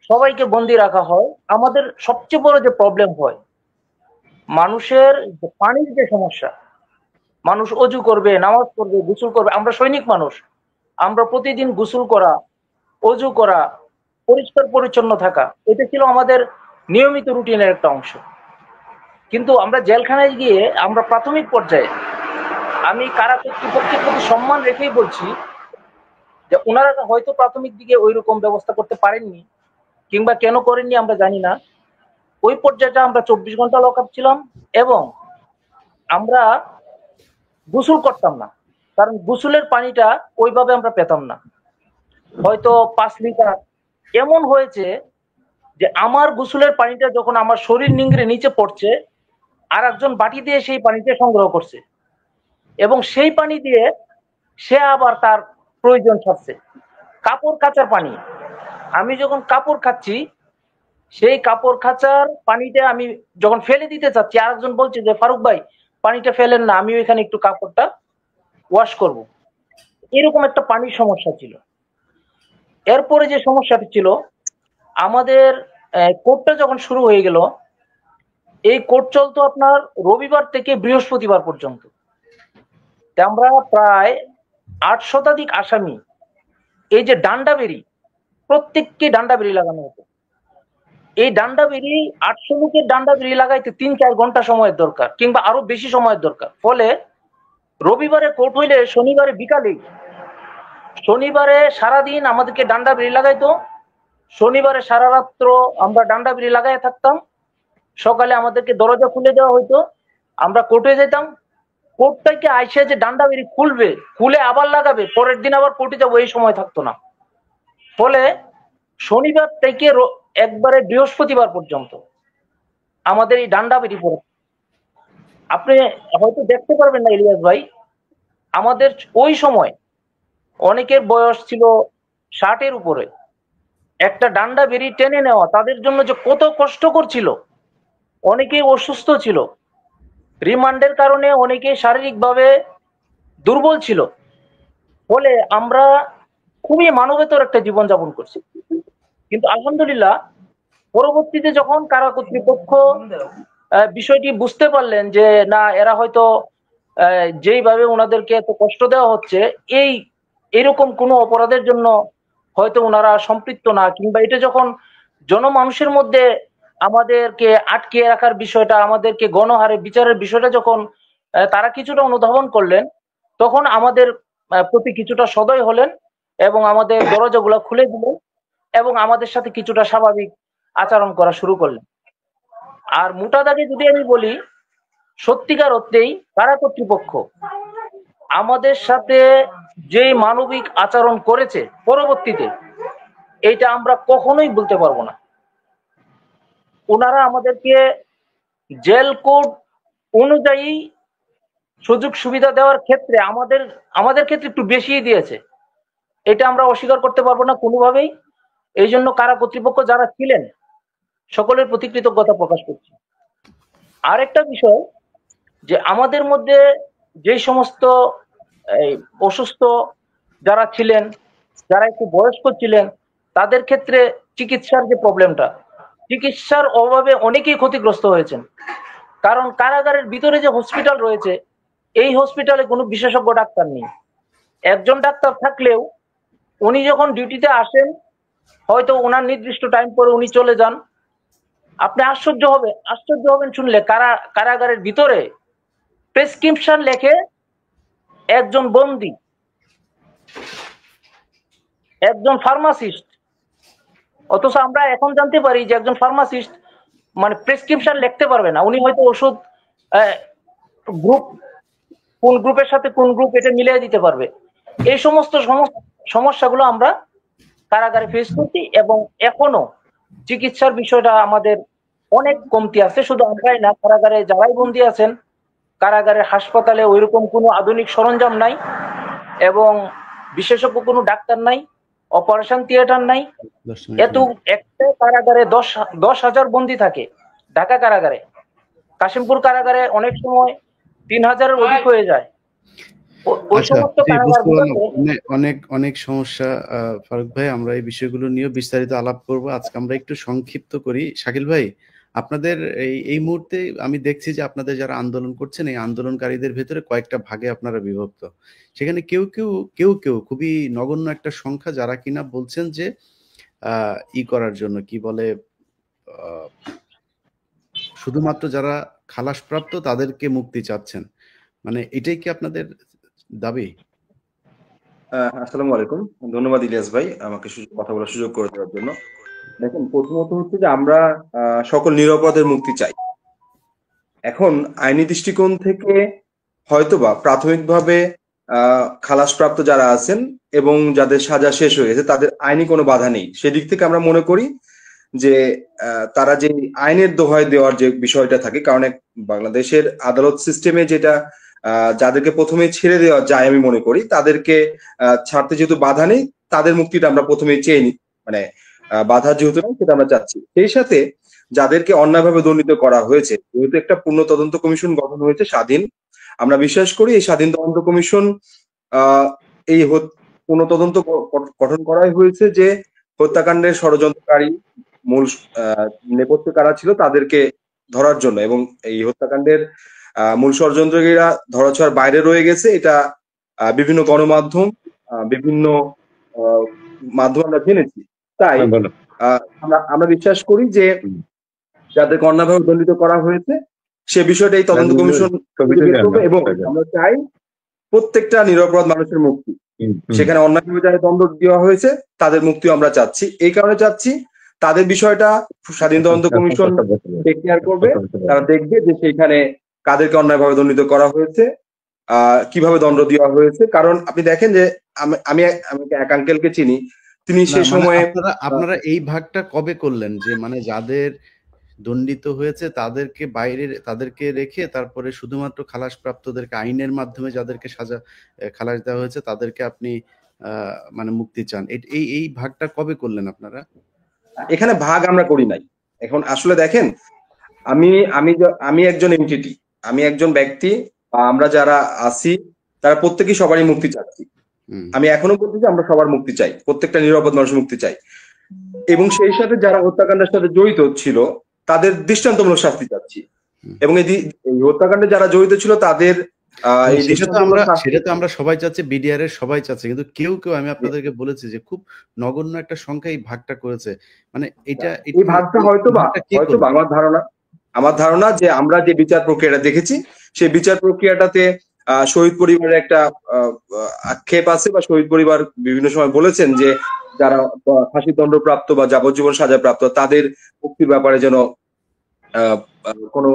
Speaker 3: সবাইকে বন্দি রাখা হয়। আমাদের সবচেয়ে বড় যে প্রবলেম হয়, মানুষের পানির যে সমস্যা, মানুষ অজু করবে, নামাজ পড়বে, গোসল করবে, আমরা সৈনিক মানুষ, আমরা প্রতিদিন গোসল করা, অজু করা, পরিষ্কার পরিচ্ছন্ন থাকা, এটা ছিল আমাদের নিয়মিত রুটিনের একটা অংশ। কিন্তু আমরা জেলখানায় গিয়ে আমরা প্রাথমিক পর্যায়ে, আমি কারা কর্তৃপক্ষের প্রতি সম্মান রেখেই বলছি যে ওনারা হয়তো প্রাথমিক দিকে ওই রকম ব্যবস্থা করতে পারেননি, কিংবা কেন করেননি আমরা জানি না। ওই পর্যায়টা আমরা 24 ঘন্টা লক আপ ছিলাম, এবং আমরা গোসল করতাম না, কারণ গোসলের পানিটা ওইভাবে আমরা পেতাম না, হয়তো 5 লিটার। এমন হয়েছে যে আমার গোসলের পানিটা যখন আমার শরীর নিংড়ে নিচে পড়ছে, আর একজন বাটি দিয়ে সেই পানিটা সংগ্রহ করছে এবং সেই পানি দিয়ে সে আবার তার প্রয়োজন ছাড়ছে। কাপড় কাচার পানি, আমি যখন কাপড় খাচ্ছি সেই কাপড় কাচার পানিটা আমি যখন ফেলে দিতে চাচ্ছি, আরেকজন বলছে যে ফারুক ভাই পানিটা ফেলেন না, আমি ওইখানে একটু কাপড়টা ওয়াশ করব। এরকম একটা পানির সমস্যা ছিল। এরপরে যে সমস্যাটি ছিল, আমাদের কোর্টটা যখন শুরু হয়ে গেল, এই কোর্ট চলতো আপনার রবিবার থেকে বৃহস্পতিবার পর্যন্ত। আমরা প্রায় 8 শতাধিক আসামি, এই যে ডান্ডা বেরি, প্রত্যেককে ডান্ডা বেরি লাগানো হতো। এই ডান্ডা বেরি 800 লোকের ডান্ডা বেরি লাগাইতে 3-4 ঘন্টা সময়ের দরকার, কিংবা আরো বেশি সময়ের দরকার। ফলে রবিবারে কোর্ট হইলে শনিবারে বিকালে, শনিবারে সারাদিন আমাদেরকে ডান্ডা বেরি লাগাইতো, শনিবারে সারা রাত্র আমরা ডান্ডা বেরি লাগাই থাকতাম। সকালে আমাদেরকে দরজা খুলে দেওয়া হইতো, আমরা কোর্টে যেতাম। কোর্ট থেকে আইসে যে ডান্ডা বেরি খুলবে, খুলে আবার লাগাবে, পরের দিন আবার কোর্টে যাবো, এই সময় থাকতো না। ফলে শনিবার থেকে একবারে বৃহস্পতিবার পর্যন্ত আমাদের এই ডান্ডা বেরি পড়ে। আপনি হয়তো দেখতে পারবেন না ইলিয়াস ভাই, আমাদের ওই সময় অনেকের বয়স ছিল 60-এর উপরে। একটা ডান্ডা বেরি টেনে নেওয়া তাদের জন্য যে কত কষ্টকর ছিল। অনেকেই অসুস্থ ছিল, রিমান্ডের কারণে অনেকে শারীরিকভাবে দুর্বল ছিল। ফলে আমরা খুবই মানবেতর একটা জীবনযাপন করছি। কিন্তু আলহামদুলিল্লাহ পরবর্তীতে যখন কারা কর্তৃপক্ষ বিষয়টি বুঝতে পারলেন যে না, এরা হয়তো যেইভাবে ওনাদেরকে এত কষ্ট দেওয়া হচ্ছে, এরকম কোনো অপরাধের জন্য হয়তো ওনারা সম্পৃক্ত না, কিংবা এটা যখন জনমানুষের মধ্যে আমাদেরকে আটকে রাখার বিষয়টা, আমাদেরকে গণহারে বিচারের বিষয়টা যখন তারা কিছুটা অনুধাবন করলেন, তখন আমাদের প্রতি কিছুটা সদয় হলেন এবং আমাদের দরজাগুলো খুলে দিলেন এবং আমাদের সাথে কিছুটা স্বাভাবিক আচরণ করা শুরু করলেন। আর মোটা দাগে যদি আমি বলি, সত্যিকার অর্থেই কারা কর্তৃপক্ষ আমাদের সাথে যে মানবিক আচরণ করেছে পরবর্তীতে, এইটা আমরা কখনোই বলতে পারবো না। ওনারা আমাদেরকে জেল কোড অনুযায়ী সুযোগ সুবিধা দেওয়ার ক্ষেত্রে আমাদের ক্ষেত্রে একটু বেশিই দিয়েছে, এটা আমরা অস্বীকার করতে পারবো না কোনোভাবেই। এই জন্য কারা কর্তৃপক্ষ যারা ছিলেন সকলের প্রতি কৃতজ্ঞতা প্রকাশ করছি। আরেকটা বিষয়, যে আমাদের মধ্যে যে সমস্ত অসুস্থ যারা ছিলেন, যারা একটু বয়স্ক ছিলেন, তাদের ক্ষেত্রে চিকিৎসার যে প্রবলেমটা, চিকিৎসার অভাবে অনেকেই ক্ষতিগ্রস্ত হয়েছেন। কারণ কারাগারের ভিতরে যে হসপিটাল রয়েছে, এই হসপিটালে কোনো বিশেষজ্ঞ ডাক্তার নেই। একজন ডাক্তার থাকলেও উনি যখন ডিউটিতে আসেন, হয়তো ওনার নির্দিষ্ট টাইম পরে উনি চলে যান। আপনি আশ্চর্য হবেন শুনলে, কারাগারের ভিতরে প্রেসক্রিপশন লেখে একজন বন্দী, একজন ফার্মাসিস্ট। অথচ আমরা এখন জানতে পারি যে একজন ফার্মাসিস্ট মানে প্রেসক্রিপশন লিখতে পারবে না। উনি হয়তো ওষুধ গ্রুপ, কোন গ্রুপের সাথে কোন গ্রুপ, এটা মিলিয়ে দিতে পারবে। এই সমস্ত সমস্যাগুলো আমরা কারাগারে ফেস করছি এবং এখনো চিকিৎসার বিষয়টা আমাদের অনেক কমতি আছে। শুধু আমরাই না, কারাগারে যারাই বন্দী আছেন, কারাগারের হাসপাতালে ওইরকম কোনো আধুনিক সরঞ্জাম নাই এবং বিশেষজ্ঞ কোনো ডাক্তার নাই, অপারেশন থিয়েটার নাই। এত একটা কারাগারে 10,000 বন্দী থাকে। ঢাকা কারাগারে, কাশিমপুর কারাগারে অনেক সময় 3,000-এর অধিক হয়ে যায়।
Speaker 1: অনেক সমস্যা। ফারুক ভাই, আমরা এই বিষয়গুলো নিয়ে বিস্তারিত আলাপ করব। আজকে আমরা একটু সংক্ষিপ্ত করি। শাকিল ভাই, আপনাদের এই মুহূর্তে আমি দেখছি যে আপনাদের যারা আন্দোলন করছেন, এই আন্দোলনকারীদের ভেতরে কয়েকটা ভাগে আপনারা বিভক্ত। সেখানে কেউ কেউ খুবই নগণ্য একটা সংখ্যা যারা কিনা বলছেন যে করার জন্য, কি বলে, শুধুমাত্র যারা খালাসপ্রাপ্ত তাদেরকে মুক্তি চাচ্ছেন। মানে এটাই কি আপনাদের দাবি?
Speaker 6: আসসালামু আলাইকুম, ধন্যবাদ ইলিয়াস ভাই আমাকে কথা বলার সুযোগ করে দেওয়ার জন্য। দেখুন, প্রথমত হচ্ছে যে আমরা সকল নিরপরাধের মুক্তি চাই। এখন আইনি দৃষ্টিকোণ থেকে হয়তোবা প্রাথমিকভাবে খালাসপ্রাপ্ত যারা আছেন এবং যাদের সাজা শেষ হয়ে গেছে, তাদের আইনি কোনো বাধা নেই। সেদিক থেকে আমরা মনে করি যে তারা যে আইনের দোহাই দেওয়ার যে বিষয়টা থাকে, কারণ বাংলাদেশের আদালত সিস্টেমে যেটা যাদেরকে প্রথমে ছেড়ে দেওয়া যায় আমি মনে করি, তাদেরকে ছাড়তে যেহেতু বাধা নেই, তাদের মুক্তিটা আমরা প্রথমে চেয়ে নিই, মানে বাধা যেহেতু নেই সেটা আমরা চাচ্ছি। সেই সাথে যাদেরকে অন্যায়ভাবে দণ্ডিত করা হয়েছে, যেহেতু একটা পূর্ণ তদন্ত কমিশন গঠন হয়েছে স্বাধীন, আমরা বিশ্বাস করি এই স্বাধীন তদন্ত কমিশন এই পূর্ণ তদন্ত গঠন করাই হয়েছে যে হত্যাকাণ্ডের ষড়যন্ত্রকারী মূল নেপথ্যে কারা ছিল তাদেরকে ধরার জন্য, এবং এই হত্যাকাণ্ডের মূল ষড়যন্ত্রকারীরা ধরাছোঁয়ার বাইরে রয়ে গেছে। এটা বিভিন্ন গণমাধ্যম, বিভিন্ন মাধ্যম আমরা জেনেছি। তাই আমরা বিশ্বাস করি যে যাদেরকে অন্যায়ভাবে দণ্ডিত করা হয়েছে সে বিষয়টা এই তদন্ত কমিশন করবে, এবং আমরা চাই প্রত্যেকটা নিরপরাধ মানুষের মুক্তি। সেখানে অন্যায়ভাবে যারা দণ্ড দেওয়া হয়েছে তাদের মুক্তিও আমরা চাচ্ছি। এই কারণে চাচ্ছি তাদের বিষয়টা স্বাধীন তদন্ত কমিশন টেক কেয়ার করবে, তারা দেখবে যে সেখানে কাদেরকে অন্যায়ভাবে দণ্ডিত করা হয়েছে, কিভাবে দণ্ড দেওয়া হয়েছে। কারণ আপনি দেখেন যে আমি এক আঙ্কেলকে চিনি, তিনি সে সময়ে
Speaker 1: আপনারা এই ভাগটা কবে করলেন যে মানে যাদের দণ্ডিত হয়েছে তাদেরকে বাইরে তাদেরকে রেখে তারপরে শুধুমাত্র খালাসপ্রাপ্তদেরকে আইনের মাধ্যমে যাদেরকে খালাস দেওয়া হয়েছে তাদেরকে আপনি মানে মুক্তি চান, এই ভাগটা কবে করলেন আপনারা?
Speaker 6: এখানে ভাগ আমরা করি নাই। এখন আসলে দেখেন, আমি একজন এনটিটি, আমি একজন ব্যক্তি, আমরা যারা আছি তারা প্রত্যেকেই সবারই মুক্তি চাচ্ছি। আমি এখনো বলছি যে আমরা সবার মুক্তি চাই, প্রত্যেকটা নিরাপদ মানুষের মুক্তি চাই, এবং সেই সাথে যারা হত্যাকাণ্ডের সাথে জড়িত ছিল তাদের দৃষ্টান্তমূলক শাস্তি চাচ্ছি, এবং এই হত্যাকাণ্ডে যারা জড়িত ছিল তাদের
Speaker 1: সেটা তো আমরা সবাই চাচ্ছি, বিডিআর এর সবাই চাচ্ছে, কিন্তু কেউ আমি আপনাদেরকে বলেছি যে খুব নগণ্য একটা সংখ্যা এই ভাগটা করেছে। মানে এই
Speaker 6: ভাগটা হয়তো আমার ধারণা যে আমরা যে বিচার প্রক্রিয়াটা দেখেছি সেই বিচার প্রক্রিয়াটাতে শহীদ পরিবারের একটা আক্ষেপ আছে, বা শহীদ পরিবার বিভিন্ন সময় বলেছেন যে যারা ফাঁসি দণ্ডপ্রাপ্ত বা যাবজ্জীবন সাজাপ্রাপ্ত তাদের মুক্তির ব্যাপারে যেন কোনো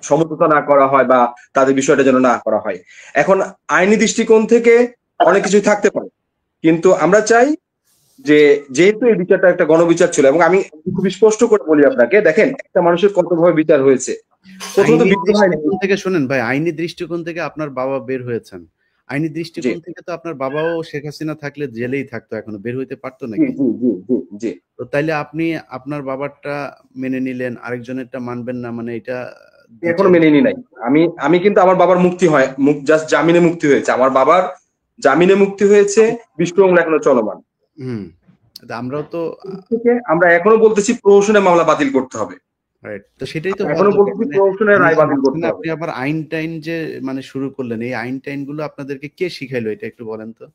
Speaker 6: সমঝোতা না করা হয় বা তাদের বিষয়টা যেন না করা হয়। এখন আইনি দৃষ্টিকোণ থেকে অনেক কিছুই থাকতে পারে, কিন্তু আমরা চাই যে যেহেতু এই বিচারটা একটা গণবিচার ছিল, এবং আমি খুব স্পষ্ট করে বলি আপনাকে, দেখেন একটা মানুষের কতভাবে বিচার হয়েছে।
Speaker 1: থেকে শোনেন ভাই, আইনি দৃষ্টিকোণ থেকে আপনার বাবা বের হয়েছেন, আইনি দৃষ্টিকোণ থেকে তো আপনার বাবাও শেখ হাসিনা থাকলে জেলেই থাকতো, এখনো বের হইতে পারতো নাকি? তো তাইলে আপনি আপনার বাবারটা মেনে নিলেন, আরেকজনেরটা মানবেন না, মানে এটা
Speaker 6: এখনো মেনে নি নাই। আমি কিন্তু আমার বাবার মুক্তি হয় জাস্ট জামিনে মুক্তি হয়েছে, আমার বাবার জামিনে মুক্তি হয়েছে, বিস্ফোরণ এখনো চলমান।
Speaker 1: আমরাও তো
Speaker 6: আমরা এখনো বলতেছি প্রহসনের মামলা বাতিল করতে হবে।
Speaker 1: তো সেটাই তো
Speaker 6: এখনো বলতেছি প্রহসনের রায় বাতিল করতে হবে।
Speaker 1: আপনি আবার আইন টাইন যে মানে শুরু করলেন, এই আইন টাইন গুলো আপনাদেরকে কে শিখাইলো এটা একটু বলেন তো,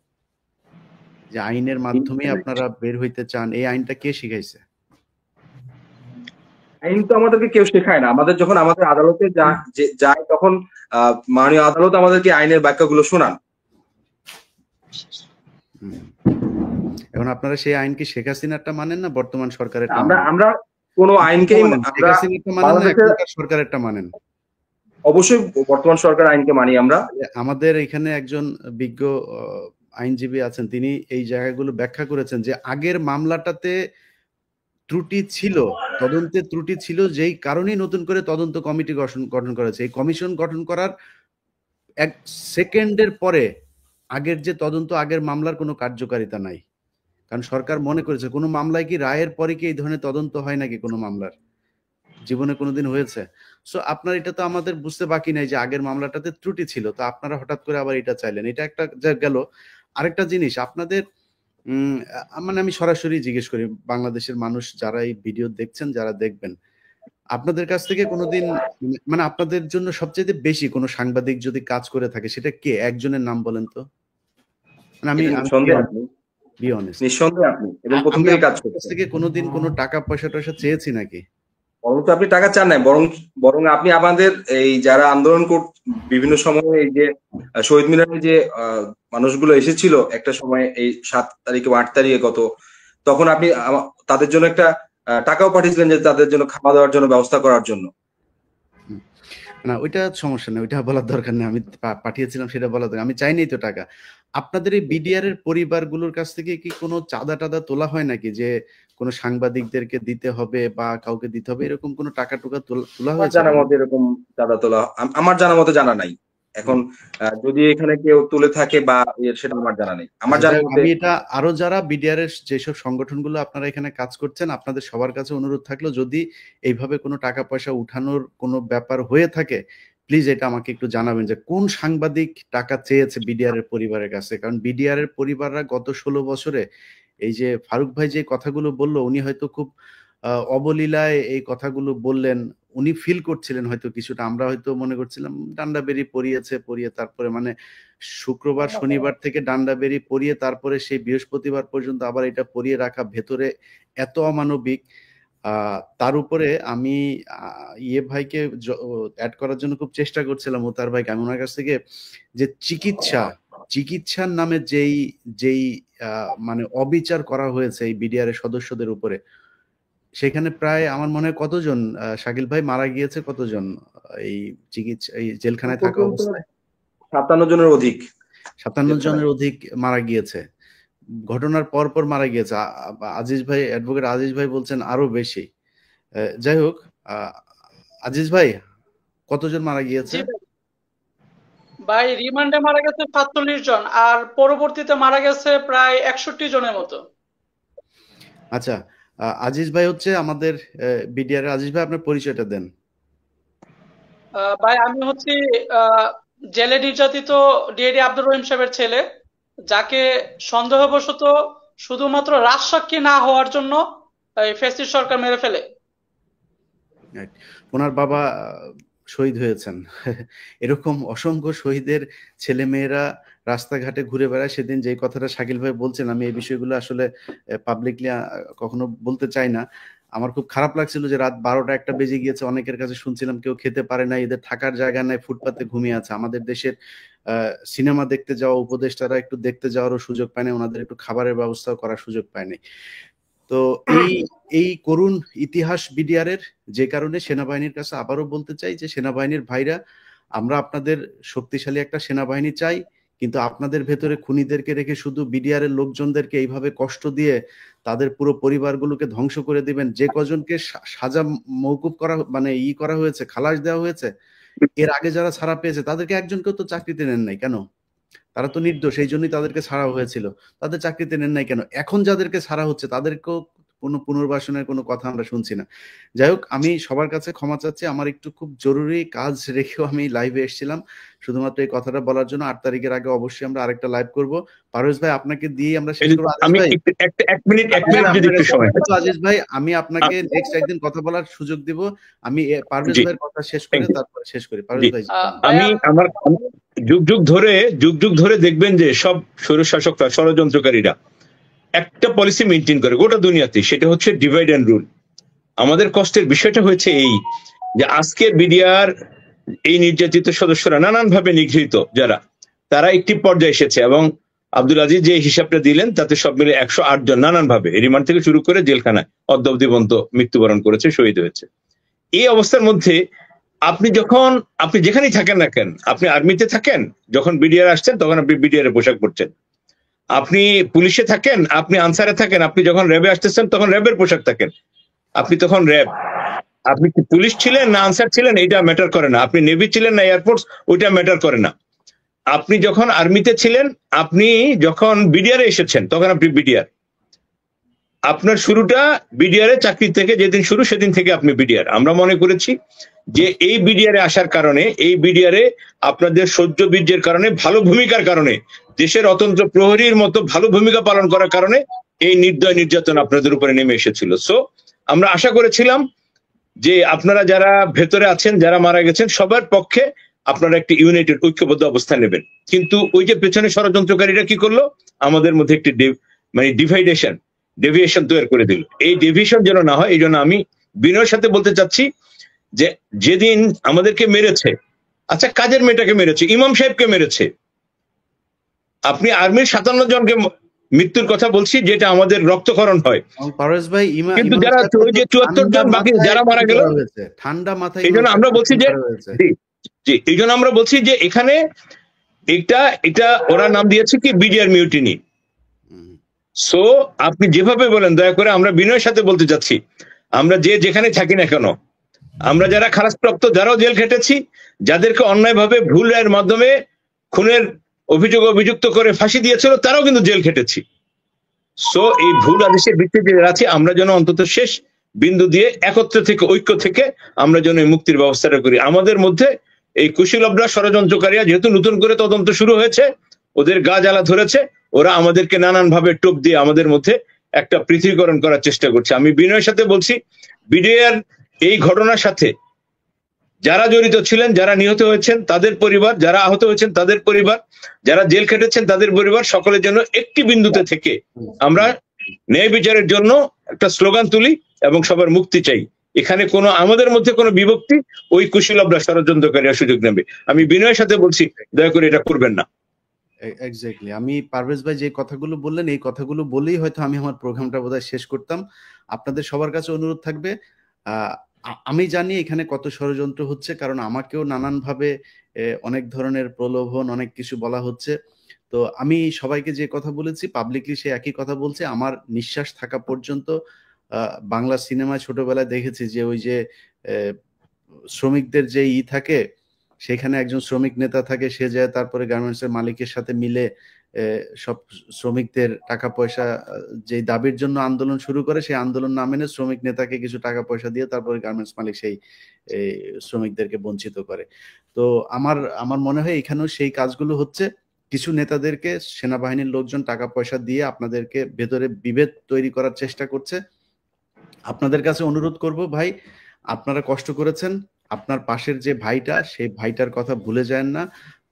Speaker 1: যে আইনের মাধ্যমে আপনারা বের হইতে চান, এই আইনটা কে শিখাইছে?
Speaker 6: আইন তো আমাদেরকে কেউ শেখায় না। আমাদের যখন আমাদের আদালতে যায় তখন মাননীয় আদালত আমাদেরকে আইনের ব্যাখ্যাগুলো শোনান।
Speaker 1: এখন আপনারা সেই আইন কি শেখ হাসিনারটা মানেন না বর্তমান সরকারের?
Speaker 6: আমরা কোন আইনকে
Speaker 1: সরকারেরটা মানেন?
Speaker 6: অবশ্যই বর্তমান সরকার আইনকে মানি আমরা।
Speaker 1: আমাদের এখানে একজন বিজ্ঞ আইনজীবী আছেন, তিনি এই জায়গাগুলো ব্যাখ্যা করেছেন যে আগের মামলাটাতে ত্রুটি ছিল, তদন্তে ত্রুটি ছিল, যেই কারণেই নতুন করে তদন্ত কমিটি গঠন করেছে। এই কমিশন গঠন করার 1 সেকেন্ডের পরে আগের যে তদন্ত, আগের মামলার কোনো কার্যকারিতা নাই, কারণ সরকার মনে করেছে কোনো মামলায় কি রায়ের পরে কি এই ধরনের তদন্ত হয় নাকি? কোনো মামলার জীবনে কোনোদিন হয়েছে? সো আপনার এটা তো আমাদের বুঝতে বাকি নাই যে আগের মামলাটাতে ত্রুটি ছিল, তো আপনারা হঠাৎ করে আবার এটা চাইলেন, এটা একটা গেল। আরেকটা জিনিস আপনাদের মানে আমি সরাসরি জিজ্ঞেস করি, বাংলাদেশের মানুষ যারা এই ভিডিও দেখছেন, যারা দেখবেন, আপনাদের কাছ থেকে কোনোদিন মানে আপনাদের জন্য সবচেয়ে বেশি কোনো সাংবাদিক যদি কাজ করে থাকে সেটা কে? একজনের নাম বলেন তো। আমি
Speaker 6: নিঃসন্দেহে আপনি এবং প্রথম থেকে কাজ করছেন।
Speaker 1: থেকে কোনোদিন কোনো টাকা পয়সা চেয়েছি নাকি?
Speaker 6: বরং তো আপনি টাকা চান নাই, বরং আপনি আমাদের এই যারা আন্দোলন বিভিন্ন সময়ে এই যে শহীদ মিনারে যে মানুষগুলো এসেছিল একটা সময়, এই 7 তারিখে 8 তারিখে গত, তখন আপনি তাদের জন্য একটা টাকাও পাঠিয়েছিলেন যে তাদের জন্য খাওয়া দাওয়ার জন্য ব্যবস্থা করার জন্য।
Speaker 1: না ওইটা সমস্যা নেই, ওইটা বলার দরকার নেই। আমি পাঠিয়েছিলাম সেটা বলার দরকার, আমি চাইনি তো টাকা। আপনাদের এই বিডিআর এর পরিবারগুলোর কাছ থেকে কি কোনো চাঁদা টাদা তোলা হয় নাকি, যে কোনো সাংবাদিকদেরকে দিতে হবে বা কাউকে দিতে হবে, এরকম কোনো টাকা টুকা তোলা
Speaker 6: আমার
Speaker 1: হয়েছে
Speaker 6: জানা মতে এরকম চাঁদা তোলা আমার জানা মতে জানা নাই। এখন যদি এখানে কেউ তুলে থাকে বা সেটা আমার জানা নেই। আমার জানা মতে
Speaker 1: আমি এটা আরো যারা বিডিআর এর যেসব সংগঠনগুলো আপনারা এখানে কাজ করছেন, আপনাদের সবার কাছে অনুরোধ থাকলো, যদি এইভাবে কোনো টাকা পয়সা উঠানোর কোনো ব্যাপার হয়ে থাকে, প্লিজ এটা আমাকে একটু জানাবেন যে কোন সাংবাদিক টাকা চেয়েছে বিডিআর এর পরিবারের কাছে। কারণ বিডিআর এর পরিবাররা গত 16 বছরে এই যে ফারুক ভাই যে কথাগুলো বললো, উনি হয়তো খুব অবলীলায় এই কথাগুলো বললেন, উনি ফিল করছিলেন হয়তো কিছুটা, আমরা হয়তো মনে করছিলাম ডান্ডা বেরি পরিয়ে তারপরে মানে শুক্রবার শনিবার থেকে ডান্ডা বেরি পরিয়ে তারপরে সেই বৃহস্পতিবার পর্যন্ত আবার এটা পরিয়ে রাখা, ভেতরে এত অমানবিক। তার উপরে আমি ইয়ে ভাইকে অ্যাড করার জন্য খুব চেষ্টা করছিলাম, ওতার ভাইকে, আমি ওনার কাছ থেকে যে চিকিৎসার নামে যেই মানে অবিচার করা হয়েছে এই বিডিআর এর সদস্যদের উপরে, সেখানে প্রায় আমার মনে হয় কতজন শাকিল ভাই মারা গিয়েছে, কতজন এই জেলখানায় থাকা অবস্থায়?
Speaker 6: 57 জনের অধিক।
Speaker 1: 57 জনের অধিক মারা গিয়েছে, ঘটনার পর পর মারা গিয়েছে। আজিজ ভাই, অ্যাডভোকেট আজিজ ভাই বলছেন আরো বেশি। যাই হোক, আজিজ ভাই কতজন মারা গিয়েছে?
Speaker 7: ভাই রিমান্ডে মারা গেছে 47 জন, আর পরবর্তীতে মারা গেছে প্রায় 61 জনের মতো।
Speaker 1: আচ্ছা, আজিজ ভাই হচ্ছে আমাদের বিডিআর এর। আজিজ ভাই আপনার পরিচয়টা দেন।
Speaker 7: ভাই আমি হচ্ছি জেলে নির্যাতিত ডিআইডি আব্দুর রহিম সাহেবের ছেলে, যাকে সন্দেহবশত শুধুমাত্র রাজসাক্ষী না হওয়ার জন্য ফ্যাসিস্ট সরকার মেরে ফেলে।
Speaker 1: ওনার বাবা শহীদ হয়েছেন। এরকম অসংখ্য শহীদের ছেলে মেয়েরা রাস্তাঘাটে ঘুরে বেড়ায়। সেদিন যে কথাটা শাকিল ভাই বলছেন, আমি এই বিষয়গুলো আসলে পাবলিকলি কখনো বলতে চাই না। আমার খুব খারাপ লাগছিল যে রাত 12টা 1টা বেজে গিয়েছে, অনেকের কাছে শুনছিলাম কেউ খেতে পারে না, এদের থাকার জায়গা নাই, ফুটপাতে ঘুমিয়ে আছে। আমাদের দেশের সিনেমা দেখতে যাওয়া উপদেষ্টারা একটু দেখতে যাওয়ারও সুযোগ পায় না, ওনাদের একটু খাবারের ব্যবস্থাও করার সুযোগ পায় নাই। তো এই করুণ ইতিহাস বিডিআর এর, যে কারণে সেনাবাহিনীর কাছে আবারও বলতে চাই যে সেনাবাহিনীর ভাইরা, আমরা আপনাদের শক্তিশালী একটা সেনাবাহিনী চাই, কিন্তু আপনাদের ভেতরে খুনিদেরকে রেখে শুধু বিডিআর এর লোকজনদেরকে এইভাবে কষ্ট দিয়ে তাদের পুরো পরিবারগুলোকে ধ্বংস করে দিবেন। যে কজনকে সাজা মওকুফ করা মানে করা হয়েছে, খালাস দেওয়া হয়েছে, এর আগে যারা ছাড়া পেয়েছে তাদেরকে একজনকেও তো চাকরিতে নেন নাই কেন? তারা তো নির্দোষ, এই জন্যই তাদেরকে ছাড়া হয়েছিল, তাদের চাকরিতে নেন নাই কেন? এখন যাদেরকে ছাড়া হচ্ছে তাদেরকেও কোনো পুনর্বাসনের কোনো কথা আমরা শুনছি না। যাই হোক, আমি সবার কাছে ক্ষমা চাচ্ছি, আমার একটু খুব জরুরি কাজ রেখেও আমি লাইভে এসেছিলাম শুধুমাত্র এই কথাটা বলার জন্য। 8 তারিখের আগে অবশ্যই আমরা আরেকটা লাইভ করব। পারভেজ ভাই আপনাকে দিয়ে আমরা শেষ করব।
Speaker 5: আমি এক মিনিট যদি একটু সময় দেন
Speaker 1: আজিজ ভাই, আমি আপনাকে নেক্সট একদিন কথা বলার সুযোগ দিব। আমি পারভেজ ভাইয়ের কথা শেষ করে তারপর শেষ করি। পারভেজ ভাই,
Speaker 5: আমি যুগ যুগ ধরে দেখবেন যে সব স্বৈরশাসকরা, ষড়যন্ত্রকারীরা একটা পলিসি মেনটেন করে গোটা দুনিয়াতে, সেটা হচ্ছে ডিভাইড অ্যান্ড রুল। আমাদের কষ্টের বিষয়টা হয়েছে এই যে আজকে বিডিআর এই নির্যাতিত সদস্যরা নানান ভাবে নিগৃহীত যারা, তারা একটি পর্যায়ে এসেছে, এবং আব্দুল আজিজ যে হিসাবটা দিলেন তাতে সব মিলে 108 জন নানান ভাবে রিমান্ড থেকে শুরু করে জেলখানায় অদ্যাবধি মৃত্যুবরণ করেছে, শহীদ হয়েছে। এই অবস্থার মধ্যে আপনি যেখানেই থাকেন না কেন, আপনি আর্মিতে থাকেন, যখন বিডিআর আসছেন তখন আপনি বিডিআর এর পোশাক পরছেন, আপনি পুলিশে থাকেন, আপনি আনসারে থাকেন, আপনি যখন র্যাবে আসতেছেন তখন র্যাবের পোশাক থাকেন, আপনি তখন র্যাব। আপনি কি পুলিশ ছিলেন না আনসার ছিলেন এটা ম্যাটার করে না, আপনি নেভি ছিলেন না এয়ারফোর্স ওইটা ম্যাটার করে না। আপনি যখন আর্মিতে ছিলেন, আপনি যখন বিডিআর এসেছেন তখন আপনি বিডিআর। আপনার শুরুটা বিডিআর এর চাকরি থেকে, যেদিন শুরু সেদিন থেকে আপনি বিডিআর। আমরা মনে করেছি যে এই বিডিআর এ আসার কারণে, এই বিডিআর এ আপনাদের সহ্য বীর্যের কারণে, ভালো ভূমিকার কারণে, দেশের অতন্ত্র প্রহরীর মতো ভালো ভূমিকা পালন করার কারণে এই নির্দয় নির্যাতন আপনাদের উপরে নেমে এসেছিল। সো আমরা আশা করেছিলাম যে আপনারা যারা ভেতরে আছেন, যারা মারা গেছেন, সবার পক্ষে আপনারা একটি ইউনাইটেড ঐক্যবদ্ধ অবস্থান নেবেন। কিন্তু ওই যে পেছনে ষড়যন্ত্রকারীরা কি করলো, আমাদের মধ্যে একটি ডেভিয়েশন তৈরি করে দিল। এই ডেভিয়েশন যেন না হয়, এই জন্য আমি বিনয়ের সাথে বলতে চাচ্ছি যে যেদিন আমাদেরকে মেরেছে, আচ্ছা কাজের মেয়েটাকে মেরেছে, ইমাম সাহেবকে মেরেছে, আপনি আর্মির 57 জনকে মৃত্যুর কথা বলছি, যেটা আমাদের রক্তক্ষরণ হয়।
Speaker 1: এবং পারভেজ ভাই
Speaker 5: কিন্তু
Speaker 1: ইমাম
Speaker 5: যারা
Speaker 1: সাহেবকে
Speaker 5: ওই
Speaker 1: তো
Speaker 5: যে 74
Speaker 1: ঠান্ডা
Speaker 5: জন বাকি
Speaker 1: মাথায়
Speaker 5: যারা মারা
Speaker 1: খুন
Speaker 5: গেল,
Speaker 1: করা হয়েছে, ঠান্ডা মাথায়
Speaker 5: এই
Speaker 1: ইমাম
Speaker 5: জন্য আমরা
Speaker 1: সাহেবকে
Speaker 5: বলছি
Speaker 1: খুন
Speaker 5: যে
Speaker 1: করা হয়েছে।
Speaker 5: জি এই জন্য আমরা বলছি যে এখানে এটা ওরা নাম দিয়েছে কি বিডিআর মিউটিনি।
Speaker 1: হুম,
Speaker 5: সো আপনি যেভাবে বলেন, দয়া করে আমরা বিনয়ের সাথে বলতে চাচ্ছি, আমরা যে যেখানে থাকি না কেন, আমরা যারা খালাসপ্রাপ্ত, যারাও জেল খেটেছি, যাদেরকে অন্যায়ভাবে ভুলের মাধ্যমে খুনের অভিযুক্ত করে ফাঁসি দিয়েছিল, তারাও কিন্তু জেল খেটেছি। সো এই ভুল আদেশের ভিত্তিতে আছে, আমরা যেন অন্তত শেষ বিন্দু দিয়ে একত্র থেকে, ঐক্য থেকে আমরা যেন এই মুক্তির ব্যবস্থাটা করি। আমাদের মধ্যে এই কুশীলবরা, ষড়যন্ত্রকারীরা যেহেতু নতুন করে তদন্ত শুরু হয়েছে, ওদের গা জ্বালা ধরেছে, ওরা আমাদেরকে নানান ভাবে টোপ দিয়ে আমাদের মধ্যে একটা পৃথকীকরণ করার চেষ্টা করছে। আমি বিনয়ের সাথে বলছি, বিডিআর এই ঘটনার সাথে যারা জড়িত ছিলেন, যারা নিহত হয়েছেন তাদের পরিবার, যারা আহত হয়েছেন তাদের পরিবার, যারা জেল খেটেছেন তাদের পরিবার, সকলের জন্য একটি বিন্দুতে থেকে আমরা ন্যায় বিচারের জন্য একটা স্লোগান তুলি এবং সবার মুক্তি চাই। এখানে কোনো আমাদের মধ্যে কোনো বিভক্তি ওই কুশীলবরা, ষড়যন্ত্রকারীরা সুযোগ নেবে। আমি বিনয়ের সাথে বলছি, দয়া করে এটা করবেন না।
Speaker 1: এক্স্যাক্টলি, আমি পারভেজ ভাই যে কথাগুলো বললেন, এই কথাগুলো বলেই হয়তো আমি আমার প্রোগ্রামটা বোধহয় শেষ করতাম। আপনাদের সবার কাছে অনুরোধ থাকবে, আমি জানি এখানে কত ষড়যন্ত্র হচ্ছে, কারণ আমাকেও নানানভাবে অনেক ধরনের প্রলোভন, অনেক কিছু বলা হচ্ছে। তো আমি সবাইকে যে কথা বলেছি পাবলিকলি সে একই কথা বলছে। আমার নিঃশ্বাস থাকা পর্যন্ত বাংলা সিনেমায় ছোটবেলায় দেখেছি যে ওই যে শ্রমিকদের যে থাকে, সেখানে একজন শ্রমিক নেতা থাকে, সে যায় তারপরে গার্মেন্টসের মালিকের সাথে মিলে সব শ্রমিকদের টাকা পয়সা যে দাবির জন্য আন্দোলন শুরু করে, সেই আন্দোলন না মেনে শ্রমিক নেতাকে কিছু টাকা পয়সা দিয়ে তারপরে গার্মেন্টস মালিক সেই শ্রমিকদেরকে বঞ্চিত করে। তো আমার মনে হয় এখানেও সেই কাজগুলো হচ্ছে। কিছু নেতাদেরকে সেনাবাহিনীর লোকজন টাকা পয়সা দিয়ে আপনাদেরকে ভেতরে বিভেদ তৈরি করার চেষ্টা করছে। আপনাদের কাছে অনুরোধ করব ভাই, আপনারা কষ্ট করেছেন, আপনার পাশের যে ভাইটা, সেই ভাইটার কথা ভুলে যায়েন না।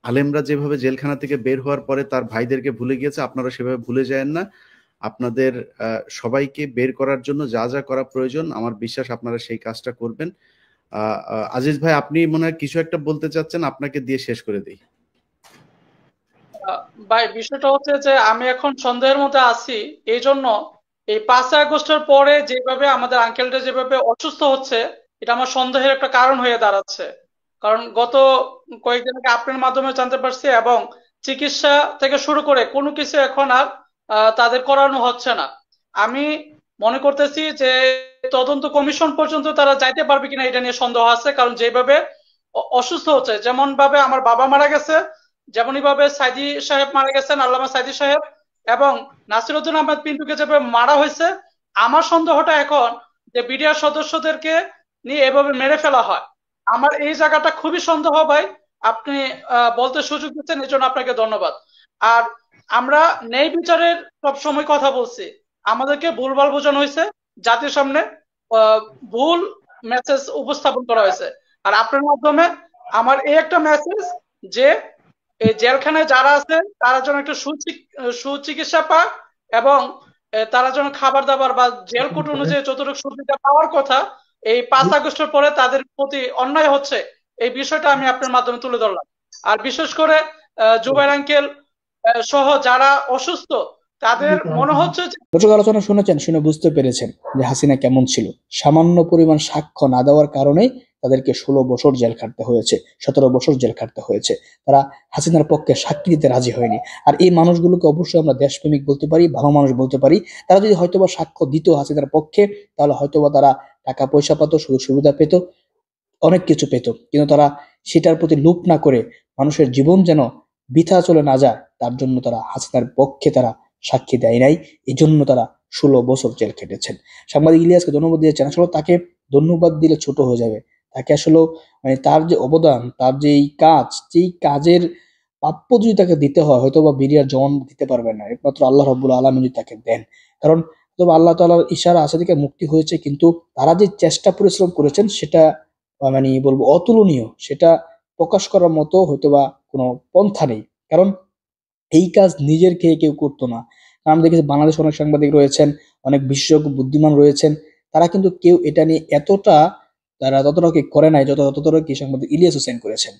Speaker 1: আলেমরা যেভাবে জেলখানা থেকে বের হওয়ার পরে তার ভাইদেরকে ভুলে গিয়েছে, আপনারা সেভাবে ভুলে যায়েন না। আপনাদের সবাইকে বের করার জন্য যা যা করা প্রয়োজন, আমার বিশ্বাস আপনারা সেই কাজটা করবেন। আজিজ ভাই, আপনি মনে হয় কিছু একটা বলতে চাচ্ছেন, আপনাকে দিয়ে শেষ করে দিই।
Speaker 7: ভাই, বিষয়টা হচ্ছে যে আমি এখন সন্দেহের মধ্যে আছি, এই জন্য এই 5 আগস্টের পরে যেভাবে আমাদের আঙ্কেলটা যেভাবে অসুস্থ হচ্ছে, এটা আমার সন্দেহের একটা কারণ হয়ে দাঁড়াচ্ছে। কারণ গত কয়েকদিন আগে আপনার মাধ্যমে জানতে পারছি, এবং চিকিৎসা থেকে শুরু করে কোনো কিছু এখন আর তাদের করানো হচ্ছে না। আমি মনে করতেছি যে তদন্ত কমিশন পর্যন্ত তারা যাইতে পারবে কিনা এটা নিয়ে সন্দেহ আছে। কারণ যেভাবে অসুস্থ হচ্ছে, যেমন ভাবে আমার বাবা মারা গেছে, যেমনই ভাবে সাইদি সাহেব মারা গেছেন, আল্লামা সাইদি সাহেব, এবং নাসিরউদ্দিন আহমেদ পিন্টুকে যেভাবে মারা হয়েছে, আমার সন্দেহটা এখন যে বিডিআর সদস্যদেরকে নিয়ে এভাবে মেরে ফেলা হয়। আমার এই জায়গাটা খুবই সন্দেহ ভাই। আপনি বলতে সুযোগ দিচ্ছেন, এই জন্য আপনাকে ধন্যবাদ। আর আমরা ন্যায় বিচারের সব সময় কথা বলছি, আমাদেরকে ভুলভাল বোঝানো হয়েছে, জাতির সামনে ভুল মেসেজ উপস্থাপন করা হয়েছে। আর আপনার মাধ্যমে আমার এই একটা মেসেজ যে এই জেলখানায় যারা আছে তারা যেন একটা সুচিকিৎসা পায়, এবং তারা যেন খাবার দাবার বা জেল কোড অনুযায়ী যতটুকু সুবিধা পাওয়ার কথা, এই 5 আগস্টের পরে তাদের প্রতি অন্যায় হচ্ছে, এই বিষয়টা আমি আপনার মাধ্যমে তুলে ধরলাম। আর বিশেষ করে জুবাইর আঙ্কেল সহ যারা অসুস্থ, তাদের মনে হচ্ছে যে
Speaker 4: দর্শক, আলোচনা শুনেছেন, শুনে বুঝতে পেরেছেন যে হাসিনা কেমন ছিল। সামান্য পরিমাণ সাক্ষ্য না দেওয়ার কারণে তাদেরকে 16 বছর জেল খাটতে হয়েছে, 17 বছর জেল খাটতে হয়েছে। তারা হাসিনার পক্ষে সাক্ষী দিতে রাজি হয়নি। আর এই মানুষগুলোকে অবশ্যই আমরা দেশপ্রেমিক বলতে পারি, ভালো মানুষ বলতে পারি। তারা যদি হয়তোবা সাক্ষ্য দিত হাসিনার পক্ষে, তাহলে হয়তোবা তারা টাকা পয়সা পেত, সুযোগ সুবিধা পেত, অনেক কিছু পেত। কিন্তু তারা সেটার প্রতি লোভ না করে মানুষের জীবন যেন বৃথা চলে না যায়, তার জন্য তারা হাসিনার পক্ষে তারা সাক্ষী দেয় নাই। এই জন্য তারা 16 বছর জেল খেটেছেন। সাংবাদিক ইলিয়াসকে ধন্যবাদ দিয়েছেন। আসলে তাকে ধন্যবাদ দিলে ছোট হয়ে যাবে। তাকে আসলে মানে তার যে অবদান, তার যে এই কাজ, যেই কাজের প্রাপ্য যদি তাকে দিতে হয়, হয়তো বা বিরিয়ার জওয়ান দিতে পারবেন না, একমাত্র আল্লাহ রাব্বুল আলামিন যদি তাকে দেন। কারণ তবে আল্লাহ তাআলার ইশারা আছে থেকে মুক্তি হয়েছে, কিন্তু তারা যে চেষ্টা পরিশ্রম করেছেন সেটা মানে বলবো অতুলনীয়। সেটা প্রকাশ করার মতো হয়তোবা কোনো পন্থা নেই। কারণ এই কাজ নিজের খেয়ে কেউ করতো না। কারণ আমি দেখেছি বাংলাদেশে অনেক সাংবাদিক রয়েছেন, অনেক বিশেষজ্ঞ বুদ্ধিমান রয়েছেন, তারা কিন্তু কেউ এটা নিয়ে ততটা কি করে নাই যতটা কি সাংবাদিক ইলিয়াস হোসেন করেছেন।